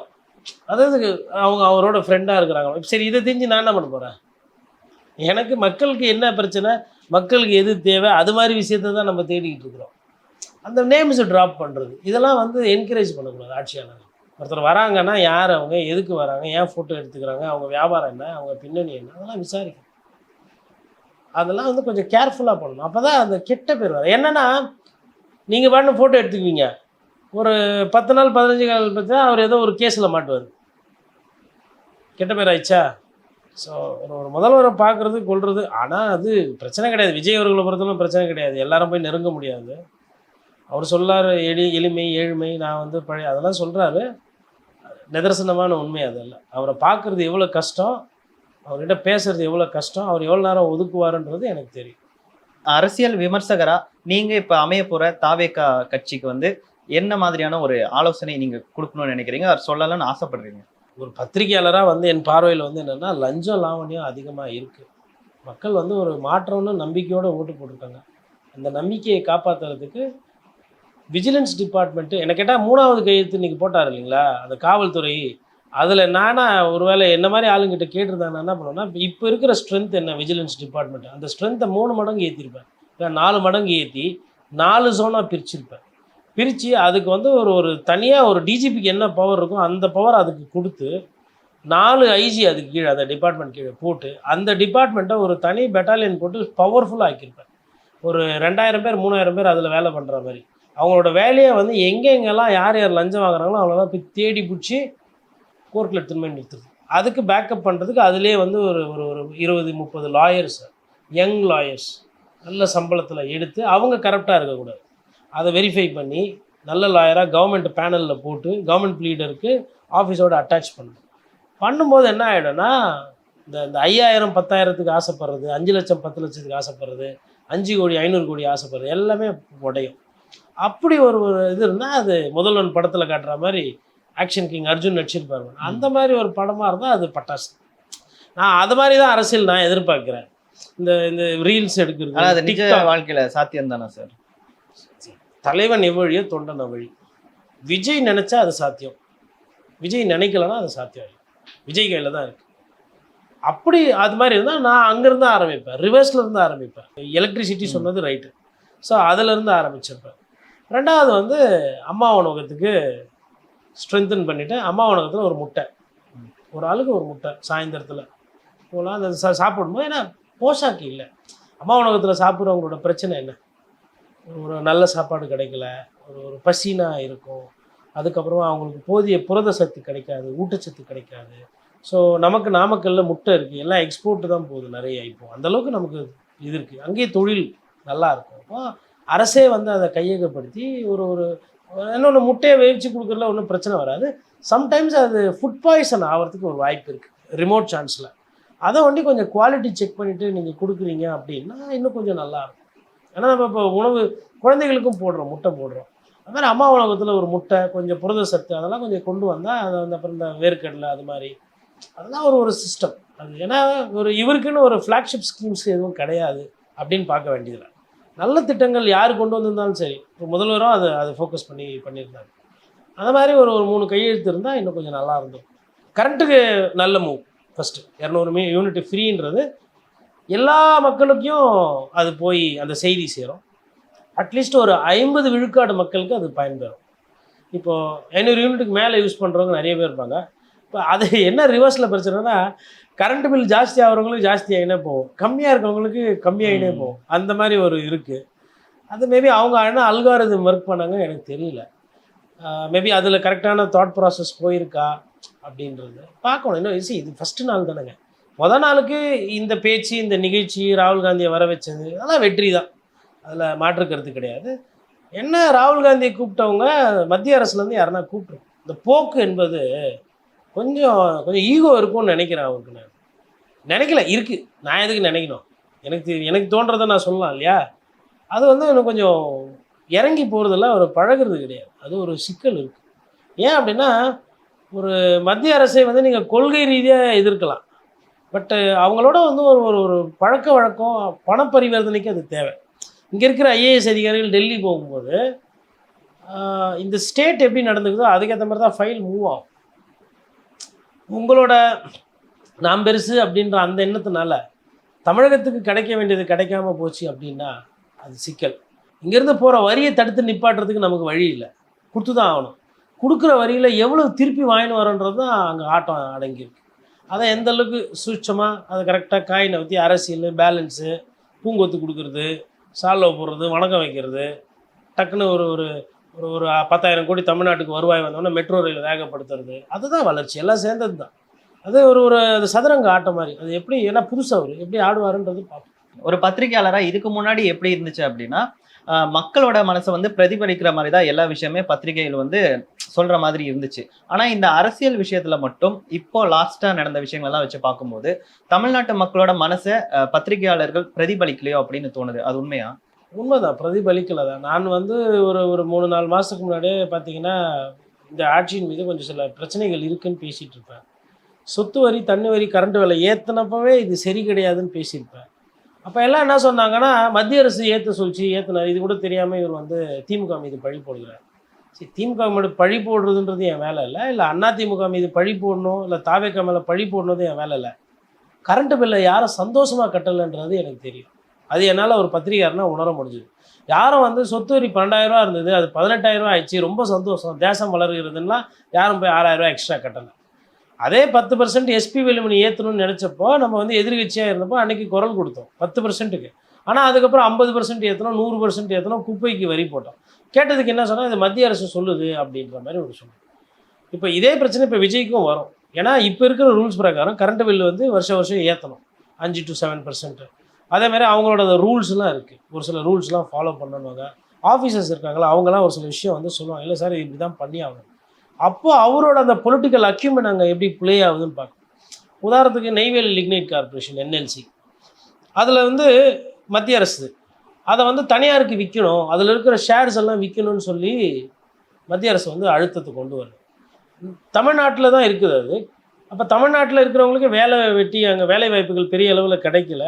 அதாவது அவங்க அவரோட ஃப்ரெண்டாக இருக்கிறாங்க. சரி இதை தெரிஞ்சு நான் என்ன பண்ண போகிறேன்? எனக்கு மக்களுக்கு என்ன பிரச்சனை, மக்களுக்கு எது தேவை, அது மாதிரி விஷயத்தை தான் நம்ம தேடிக்கிட்டு இருக்கிறோம். அந்த நேம்ஸை ட்ராப் பண்ணுறது இதெல்லாம் வந்து என்கரேஜ் பண்ணக்கூடாது ஆட்சியாளர்கள். ஒருத்தர் வராங்கன்னா யார் அவங்க, எதுக்கு வராங்க, ஏன் ஃபோட்டோ எடுத்துக்கிறாங்க, அவங்க வியாபாரம் என்ன, அவங்க பின்னணி என்ன, அதெல்லாம் விசாரிக்கணும். அதெல்லாம் வந்து கொஞ்சம் கேர்ஃபுல்லாக பண்ணணும். அப்போ தான் அந்த கெட்ட பேர் வரும். என்னென்னா நீங்கள் பாட்டு ஃபோட்டோ எடுத்துக்குவீங்க, ஒரு 10 நாள் 15 நாள் பார்த்தா அவர் ஏதோ ஒரு கேஸில் மாட்டுவார், கெட்ட பேர் ஆயிடுச்சா. ஸோ ஒரு முதல்வரை பார்க்குறது கொள்வது, ஆனால் அது பிரச்சனை கிடையாது. விஜய் அவர்களை பொறுத்தவரை பிரச்சனை கிடையாது, எல்லாரும் போய் நெருங்க முடியாது. அவர் சொல்லார் எளிமை ஏழ்மை, நான் வந்து பழைய அதெல்லாம் சொல்கிறாரு, நிதர்சனமான உண்மை அதெல்லாம். அவரை பார்க்குறது எவ்வளோ கஷ்டம், அவர்கிட்ட பேசுறது எவ்வளோ கஷ்டம், அவர் எவ்வளோ நேரம் ஒதுக்குவாருன்றது எனக்கு தெரியும். அரசியல் விமர்சகரா நீங்க இப்ப அமைய போற தாவேகா கட்சிக்கு வந்து என்ன மாதிரியான ஒரு ஆலோசனை நீங்க கொடுக்கணும்னு நினைக்கிறீங்க, அவர் சொல்லலாம்னு ஆசைப்படுறீங்க? ஒரு பத்திரிகையாளராக வந்து என் பார்வையில் வந்து என்னென்னா லஞ்சம் லாவணியம் அதிகமாக இருக்குது. மக்கள் வந்து ஒரு மாற்றம்னு நம்பிக்கையோடு ஓட்டு போட்டிருக்காங்க. அந்த நம்பிக்கையை காப்பாற்றுறதுக்கு விஜிலன்ஸ் டிபார்ட்மெண்ட்டு, என்ன கேட்டால் 3வது கையெழுத்து இன்றைக்கி போட்டார் இல்லைங்களா அந்த காவல்துறை, அதில் நானா ஒருவேளை என்ன மாதிரி ஆளுங்கிட்ட கேட்டிருந்தாங்க என்ன பண்ணுவேன்னா, இப்போ இருக்கிற ஸ்ட்ரென்த் என்ன விஜிலன்ஸ் டிபார்ட்மெண்ட், அந்த ஸ்ட்ரென்த்தை 3 மடங்கு ஏற்றிருப்பேன், இல்லை 4 மடங்கு ஏற்றி 4 ஜோனாக பிரிச்சிருப்பேன். பிரித்து அதுக்கு வந்து ஒரு தனியாக ஒரு டிஜிபிக்கு என்ன பவர் இருக்கோ அந்த பவர் அதுக்கு கொடுத்து 4 ஐஜி அதுக்கு கீழே அந்த டிபார்ட்மெண்ட் கீழே போட்டு அந்த டிபார்ட்மெண்ட்டை ஒரு தனி பெட்டாலியன் போட்டு பவர்ஃபுல்லாக ஆக்கியிருப்பேன். ஒரு 2000 பேர் 3000 பேர் அதில் வேலை பண்ணுற மாதிரி. அவங்களோட வேலையை வந்து எங்கெங்கெல்லாம் யார் யார் லஞ்சம் வாங்குறாங்களோ அவங்களெல்லாம் போய் தேடி பிடிச்சி கோர்ட்டில் திரும்ப நிறுத்துறது. அதுக்கு பேக்கப் பண்ணுறதுக்கு அதிலே வந்து ஒரு ஒரு 20-30 லாயர்ஸ், யங் லாயர்ஸ் நல்ல சம்பளத்தில் எடுத்து அவங்க கரெக்டாக இருக்கக்கூடாது, அதை வெரிஃபை பண்ணி நல்ல லாயராக கவர்மெண்ட் பேனலில் போட்டு கவர்மெண்ட் லீடருக்கு ஆஃபீஸோடு அட்டாச் பண்ணும்போது என்ன ஆகிடும்னா, இந்த 5000 10,000க்கு ஆசைப்படுறது, 5 லட்சம் 10 லட்சத்துக்கு ஆசைப்படுறது, 5 கோடி 500 கோடி ஆசைப்படுறது எல்லாமே உடையும். அப்படி ஒரு இது இருந்தால் அது முதல்வன் படத்தில் காட்டுற மாதிரி ஆக்ஷன் கிங் அர்ஜுன் நடிச்சிருப்பாரு, அந்த மாதிரி ஒரு படமாக இருந்தால் அது பட்டாசு. நான் அது மாதிரி தான் அரசியல் நான் எதிர்பார்க்குறேன். இந்த ரீல்ஸ் எடுக்கிறது அது நிஜ வாழ்க்கையில் சாத்தியம் தானே சார்? தலைவன் எவ்வழியோ தொண்டன் அவ்வழி. விஜய் நினச்சா அது சாத்தியம், விஜய் நினைக்கலன்னா அது சாத்தியம் இல்லை. விஜய் கையில் தான் இருக்குது. அப்படி அது மாதிரி இருந்தால் நான் அங்கேருந்து ஆரம்பிப்பேன், ரிவர்ஸில் இருந்து ஆரம்பிப்பேன். எலக்ட்ரிசிட்டி சொன்னது ரைட்டு, ஸோ அதிலேருந்து ஆரம்பிச்சிருப்பேன். 2வது வந்து அம்மா உணவகத்துக்கு ஸ்ட்ரென்தன் பண்ணிவிட்டு அம்மா உணவகத்தில் ஒரு முட்டை, ஒரு ஆளுக்கு ஒரு முட்டை சாயந்தரத்தில் போகலாம். அந்த சாப்பிடும்போது ஏன்னா போஷாக்கு இல்லை, அம்மா உணவகத்தில் சாப்பிட்றவங்களோட பிரச்சனை என்ன, ஒரு நல்ல சாப்பாடு கிடைக்கல, ஒரு பசினா இருக்கும், அதுக்கப்புறமா அவங்களுக்கு போதிய புரத சத்து கிடைக்காது, ஊட்டச்சத்து கிடைக்காது. ஸோ நமக்கு நாமக்கல்லில் முட்டை இருக்குது, எல்லாம் எக்ஸ்போர்ட்டு தான் போகுது நிறைய. இப்போ அந்தளவுக்கு நமக்கு இது இருக்குது, அங்கேயே தொழில் நல்லா இருக்கும். அப்போ அரசே வந்து அதை கையகப்படுத்தி ஒரு இன்னொன்று முட்டையை வேவிச்சு கொடுக்குறதுல ஒன்றும் பிரச்சனை வராது. சம்டைம்ஸ் அது ஃபுட் பாய்சன் ஆகிறதுக்கு ஒரு வாய்ப்பு இருக்குது ரிமோட் சான்ஸில். அதை ஒண்டி கொஞ்சம் குவாலிட்டி செக் பண்ணிவிட்டு நீங்கள் கொடுக்குறீங்க அப்படின்னா இன்னும் கொஞ்சம் நல்லாயிருக்கும். ஏன்னா நம்ம இப்போ உணவு குழந்தைகளுக்கும் போடுறோம், முட்டை போடுறோம். அது மாதிரி அம்மா உணவகத்தில் ஒரு முட்டை கொஞ்சம் புரத சத்து அதெல்லாம் கொஞ்சம் கொண்டு வந்தால் அதை வந்து அப்புறம் இந்த வேர்க்கடலை அது மாதிரி அதெல்லாம் ஒரு சிஸ்டம் அது. ஏன்னா இவருக்குன்னு ஒரு ஃப்ளாக்ஷிப் ஸ்கீம்ஸ் எதுவும் கிடையாது அப்படின்னு பார்க்க வேண்டியதில்லை. நல்ல திட்டங்கள் யார் கொண்டு வந்திருந்தாலும் சரி, இப்போ முதல்வரும் அதை ஃபோக்கஸ் பண்ணியிருந்தாங்க. அந்த மாதிரி ஒரு 3 கையெழுத்து இருந்தால் இன்னும் கொஞ்சம் நல்லா இருந்தது. கரண்ட்டுக்கு நல்ல மூவ். ஃபஸ்ட்டு 200 யூனிட் ஃப்ரீன்றது எல்லா மக்களுக்கும் அது போய் அந்த செய்தி சேரும். அட்லீஸ்ட் ஒரு 50 விழுக்காடு மக்களுக்கு அது பயன்பெறும். இப்போது 500 யூனிட்டுக்கு மேலே யூஸ் பண்ணுறவங்க நிறைய பேர் இருப்பாங்க. இப்போ அது என்ன ரிவர்ஸில் பிரச்சனைனா, கரண்ட் பில் ஜாஸ்தி ஆகிறவங்களுக்கு ஜாஸ்தி ஆகினே போகும், கம்மியாக இருக்கவங்களுக்கு கம்மியாகினே போகும். அந்த மாதிரி ஒரு இருக்குது. அது மேபி அவங்க என்ன அல்காரிதம் ஒர்க் பண்ணாங்க எனக்கு தெரியல. மேபி அதில் கரெக்டான தாட் ப்ராசஸ் போயிருக்கா அப்படின்றது பார்க்கணும். இன்னும் இது ஃபஸ்ட்டு நாள் தானேங்க. மொதல் நாளுக்கு இந்த பேச்சு, இந்த நிகழ்ச்சி, ராகுல் காந்தியை வர வச்சது அதெல்லாம் வெற்றி தான், அதில் மாற்றுக்கிறது கிடையாது. என்ன ராகுல் காந்தியை கூப்பிட்டவங்க மத்திய அரசுலேருந்து யாருன்னா கூப்பிட்ருக்கோம். இந்த போக்கு என்பது கொஞ்சம் ஈகோ இருக்கும்னு நினைக்கிறேன் அவருக்கு. நான் நினைக்கல இருக்குது, நான் எதுக்கு நினைக்கணும், எனக்கு தோன்றதை நான் சொல்லலாம் இல்லையா. அது வந்து இன்னும் கொஞ்சம் இறங்கி போகிறதில்ல, ஒரு பழகிறது கிடையாது. அது ஒரு சிக்கல் இருக்குது. ஏன் அப்படின்னா, ஒரு மத்திய அரசை வந்து நீங்கள் கொள்கை ரீதியாக எதிர்க்கலாம். பட்டு அவங்களோட வந்து ஒரு ஒரு ஒரு பழக்க வழக்கம், பண பரிவர்த்தனைக்கு அது தேவை. இங்கே இருக்கிற ஐஏஎஸ் அதிகாரிகள் டெல்லி போகும்போது இந்த ஸ்டேட் எப்படி நடந்துக்குதோ அதுக்கேற்ற மாதிரி தான் ஃபைல் மூவ் ஆகும். உங்களோட நான் பெருசு அப்படின்ற அந்த எண்ணத்தினால தமிழகத்துக்கு கிடைக்க வேண்டியது கிடைக்காம போச்சு அப்படின்னா அது சிக்கல். இங்கேருந்து போகிற வரியை தடுத்து நிப்பாட்டுறதுக்கு நமக்கு வழி இல்லை, கொடுத்து தான் ஆகணும். கொடுக்குற வரியில் எவ்வளோ திருப்பி வாங்கின்னு வரோன்றது தான் அங்கே ஆட்டம் அடங்கியிருக்கு. அதை எந்த அளவுக்கு சூட்சமாக அதை கரெக்டாக காய் நகர்த்தி அரசியல் பேலன்ஸு, பூங்கொத்து கொடுக்குறது, சால்வை போடுறது, வணக்கம் வைக்கிறது, டக்குன்னு ஒரு ஒரு ஒரு ஒரு 10,000 கோடி தமிழ்நாட்டுக்கு வருவாய் வந்தோன்னா மெட்ரோ ரயில் வேகப்படுத்துறது, அதுதான் வளர்ச்சி. எல்லாம் சேர்ந்தது தான். அது ஒரு ஒரு அது சதுரங்க ஆட்டம் மாதிரி. அது எப்படி, ஏன்னா புதுசாக அவர் எப்படி ஆடுவாருன்றது பார்ப்போம். ஒரு பத்திரிகையாளரா இதுக்கு முன்னாடி எப்படி இருந்துச்சு அப்படின்னா, மக்களோட மனசை வந்து பிரதிபலிக்கிற மாதிரி தான் எல்லா விஷயமே பத்திரிகைகள் வந்து சொல்ற மாதிரி இருந்துச்சு. ஆனா இந்த அரசியல் விஷயத்துல மட்டும் இப்போ லாஸ்டா நடந்த விஷயங்கள்லாம் வச்சு பார்க்கும்போது தமிழ்நாட்டு மக்களோட மனசை பத்திரிகையாளர்கள் பிரதிபலிக்கலையோ அப்படின்னு தோணுது. அது உண்மையா? உண்மைதான், பிரதிபலிக்கலை தான். நான் வந்து ஒரு ஒரு 3-4 மாதத்துக்கு முன்னாடியே பார்த்தீங்கன்னா இந்த ஆட்சியின் மீது கொஞ்சம் சில பிரச்சனைகள் இருக்குன்னு பேசிகிட்டு இருப்பேன். சொத்து வரி, தண்ணி வரி, கரண்ட் விலை ஏற்றினப்பவே இது சரி கிடையாதுன்னு பேசியிருப்பேன். அப்போ எல்லாம் என்ன சொன்னாங்கன்னா, மத்திய அரசு ஏற்ற சொல்லிச்சு, ஏற்றினார், இது கூட தெரியாமல் இவர் வந்து திமுக மீது பழி போடுகிறார். சரி, திமுக மீது பழி போடுறதுன்றது என் வேலை இல்லை, இல்லை அண்ணா திமுக மீது பழி போடணும், இல்லை தாவேக்கா மேலே பழி போடணுது என் வேலை இல்லை. கரண்ட் பில்லை யாரும் சந்தோஷமாக கட்டலைன்றது எனக்கு தெரியும். அது என்னால் ஒரு பத்திரிகையாளர்னா உணர முடிஞ்சுது. யாரும் வந்து சொத்து வரி 12,000 ரூபா இருந்தது, அது 18,000 ஆயிடுச்சு, ரொம்ப சந்தோஷம், தேசம் வளர்கிறதுன்னா யாரும் போய் 6,000 ரூபா எக்ஸ்ட்ரா கட்டலை. அதே 10% எஸ்பி வேலுமணி ஏற்றணும்னு நினச்சப்போ நம்ம வந்து எதிர்கட்சியாக இருந்தப்போ அன்றைக்கி குரல் கொடுத்தோம் 10%க்கு. ஆனால் அதுக்கப்புறம் 50% ஏற்றணும், 100% ஏற்றணும், குப்பைக்கு வரி போட்டோம். கேட்டதுக்கு என்ன சொன்னால், இது மத்திய அரசு சொல்லுது அப்படின்ற மாதிரி ஒரு சொன்னோம். இப்போ இதே பிரச்சனை இப்போ விஜய்க்கும் வரும். ஏன்னா இப்போ இருக்கிற ரூல்ஸ் பிரகாரம் கரண்ட் பில் வந்து வருஷம் ஏற்றணும் 5 to 7%. அதேமாதிரி அவங்களோட ரூல்ஸ்லாம் இருக்குது, ஒரு சில ரூல்ஸ்லாம் ஃபாலோ பண்ணணுங்க. ஆஃபீஸர்ஸ் இருக்காங்களா, அவங்களாம் ஒரு சில விஷயம் வந்து சொல்லுவாங்க, இல்லை சார் இப்படி தான் பண்ணி ஆகணும். அப்போ அவரோட அந்த பொலிட்டிக்கல் அக்யூமெண்ட் அங்கே எப்படி ப்ளே ஆகுதுன்னு பார்க்கணும். உதாரணத்துக்கு நெய்வேலி லிக்னைட் கார்பரேஷன் என்எல்சி, அதில் வந்து மத்திய அரசு அதை வந்து தனியாருக்கு விற்கணும், அதில் இருக்கிற ஷேர்ஸ் எல்லாம் விற்கணும்னு சொல்லி மத்திய அரசு வந்து அழுத்தத்தை கொண்டு வருது. தமிழ்நாட்டில் தான் இருக்குது அது. அப்போ தமிழ்நாட்டில் இருக்கிறவங்களுக்கு வேலை வெட்டி அங்கே வேலை வாய்ப்புகள் பெரிய அளவில் கிடைக்கல.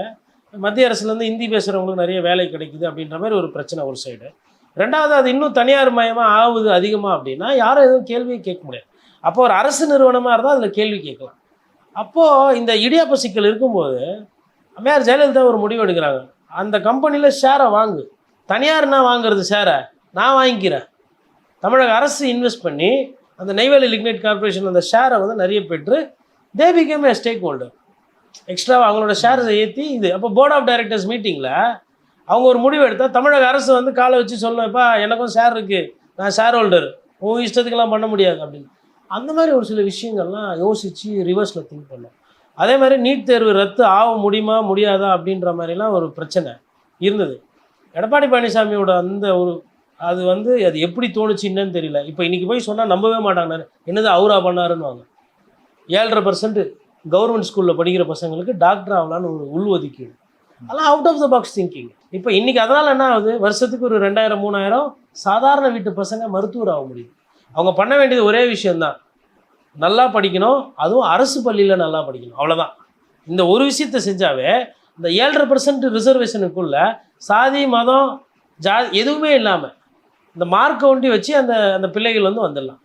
மத்திய அரசுலேருந்து ஹிந்தி பேசுகிறவங்களுக்கு நிறைய வேலை கிடைக்குது அப்படின்ற மாதிரி ஒரு பிரச்சனை ஒரு சைடு. ரெண்டாவது, அது இன்னும் தனியார் மயமாக ஆகுது அதிகமாக அப்படின்னா யாரும் எதுவும் கேள்வியை கேட்க முடியாது. அப்போ ஒரு அரசு நிறுவனமாக இருந்தால் அதில் கேள்வி கேட்கலாம். அப்போது இந்த இடியாப்ப சிக்கல் இருக்கும்போது அம்மையார் ஜெயலலிதா ஒரு முடிவு எடுக்கிறாங்க, அந்த கம்பெனியில் ஷேரை வாங்கு, தனியார்னா வாங்குறது ஷேரை நான் வாங்கிக்கிறேன். தமிழக அரசு இன்வெஸ்ட் பண்ணி அந்த நெய்வேலி லிக்னைட் கார்பரேஷன் அந்த ஷேரை வந்து நிறைய பெற்று தே பிகேம் ஏ ஸ்டேக் ஹோல்டர். எக்ஸ்ட்ராவாக அவங்களோட ஷேர்ஸை ஏற்றி இது. அப்போ போர்ட் ஆஃப் டைரக்டர்ஸ் மீட்டிங்கில் அவங்க ஒரு முடிவு எடுத்தால் தமிழக அரசு வந்து காலை வச்சு சொல்லணும்ப்பா, எனக்கும் ஷேர் இருக்குது, நான் ஷேர் ஹோல்டர், உன் இஷ்டத்துக்கெல்லாம் பண்ண முடியாது அப்படின்னு. அந்த மாதிரி ஒரு சில விஷயங்கள்லாம் யோசித்து ரிவர்ஸில் திங்க் பண்ணோம். அதே மாதிரி நீட் தேர்வு ரத்து ஆக முடியுமா முடியாதா அப்படின்ற மாதிரிலாம் ஒரு பிரச்சனை இருந்தது. எடப்பாடி பழனிசாமியோட அந்த ஒரு அது வந்து அது எப்படி தோணுச்சு என்னன்னு தெரியல. இப்போ இன்றைக்கி போய் சொன்னால் நம்பவே மாட்டாங்க, என்னது அவரா பண்ணாருன்னு வாங்க. 7.5% கவர்மெண்ட் ஸ்கூலில் படிக்கிற பசங்களுக்கு டாக்டர் ஆகலான்னு ஒரு உள்ஒதுக்கீடு, அதெல்லாம் out of the box thinking. இப்போ இன்றைக்கி அதனால் என்ன ஆகுது, வருஷத்துக்கு ஒரு 2,000-3,000 சாதாரண வீட்டு பசங்க மருத்துவர் ஆக முடியுது. அவங்க பண்ண வேண்டியது ஒரே விஷயந்தான், நல்லா படிக்கணும், அதுவும் அரசு பள்ளியில் நல்லா படிக்கணும், அவ்வளோதான். இந்த ஒரு விஷயத்தை செஞ்சாவே இந்த 7.5% ரிசர்வேஷனுக்குள்ள சாதி மதம் எதுவுமே இல்லாமல் இந்த மார்க்கை ஒண்டி வச்சு அந்த அந்த பிள்ளைகள் வந்து வந்துடலாம்.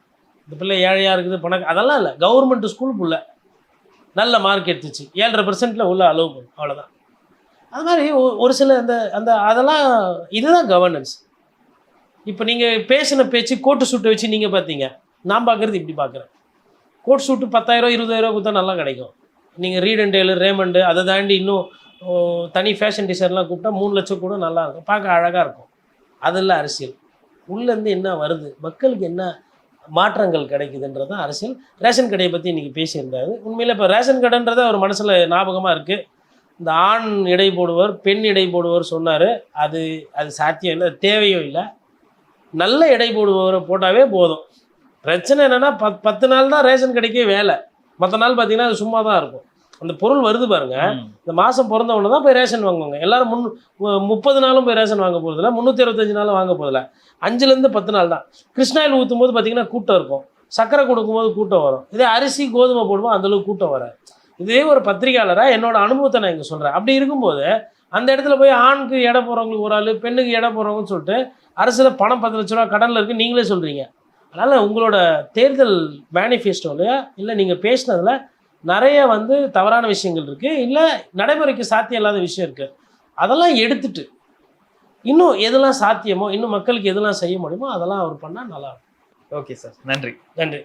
இந்த பிள்ளை ஏழையாக இருக்குது, பணம் அதெல்லாம் இல்லை, கவர்மெண்ட் ஸ்கூல் புள்ள நல்ல மார்க் எடுத்துச்சு 7.5% உள்ள அலோவ் பண்ணும், அவ்வளோதான். அது மாதிரி ஒரு சில அந்த அந்த அதெல்லாம் இதுதான் கவர்னன்ஸ். இப்போ நீங்கள் பேசின பேச்சு கோட்டு சூட்டை வச்சு நீங்கள் பார்த்தீங்க, நான் பார்க்குறது இப்படி பார்க்குறேன். கோட் சூட்டு 10,000-20,000 கொடுத்தா நல்லா கிடைக்கும். நீங்கள் ரீட் அண்ட் டெய்லர், ரேமண்டு, அதை தாண்டி இன்னும் தனி ஃபேஷன் டிசைன்லாம் கூப்பிட்டா 3 லட்சம் கூட நல்லா இருக்கும், பார்க்க அழகாக இருக்கும். அதெல்லாம் அரசியல். உள்ளேருந்து என்ன வருது, மக்களுக்கு என்ன மாற்றங்கள் கிடைக்குதுன்றது தான் அரசியல். ரேஷன் கடையை பற்றி இன்றைக்கி பேசியிருந்தாரு. உண்மையில் இப்போ ரேஷன் கடைன்றதை அவர் மனசில் ஞாபகமாக இருக்குது. இந்த ஆண் இடை போடுவர், பெண் இடை போடுவர் சொன்னார், அது அது சாத்தியம் இல்லை, தேவையும் இல்லை. நல்ல இடை போடுபவரை போட்டாவே போதும். பிரச்சனை என்னென்னா 10 நாள் தான் ரேஷன் கடைக்கே வேலை, மற்ற நாள் பார்த்திங்கன்னா அது சும்மா தான் இருக்கும். அந்த பொருள் வருது பாருங்க, இந்த மாதம் பிறந்தவொன்னே தான் போய் ரேஷன் வாங்குவாங்க. எல்லாரும் 30 நாளும் போய் ரேஷன் வாங்க போகிறதில்ல, 365 நாளும் வாங்க போகிறதில்ல, 5லேருந்து 10 நாள் தான். கிருஷ்ணாயில் ஊற்றும் போது பார்த்தீங்கன்னா கூட்டம் இருக்கும், சக்கரை கொடுக்கும்போது கூட்டம் வரும். இதே அரிசி கோதுமை போடுவோம் அந்தளவுக்கு கூட்டம் வராது. இதே ஒரு பத்திரிகையாளராக என்னோட அனுபவத்தை நான் இங்கே சொல்கிறேன். அப்படி இருக்கும்போது அந்த இடத்துல போய் ஆணுக்கு எடை போடுறவங்களுக்கு ஒரு ஆள், பெண்ணுக்கு எடை போடுறவங்கன்னு சொல்லிட்டு அரசில் பணம் 10 லட்ச ரூபா கடனில் இருக்குது நீங்களே சொல்கிறீங்க. அதனால் உங்களோட தேர்தல் மேனிஃபெஸ்டோலையா இல்லை நீங்கள் பேசினதில் நிறைய தவறான விஷயங்கள் இருக்குது, இல்லை நடைமுறைக்கு சாத்தியம் இல்லாத விஷயம் இருக்குது. அதெல்லாம் எடுத்துட்டு இன்னும் எதெல்லாம் சாத்தியமோ, இன்னும் மக்களுக்கு எதெல்லாம் செய்ய முடியுமோ அதெல்லாம் அவர் பண்ணால் நல்லாயிருக்கும். ஓகே சார், நன்றி. நன்றி.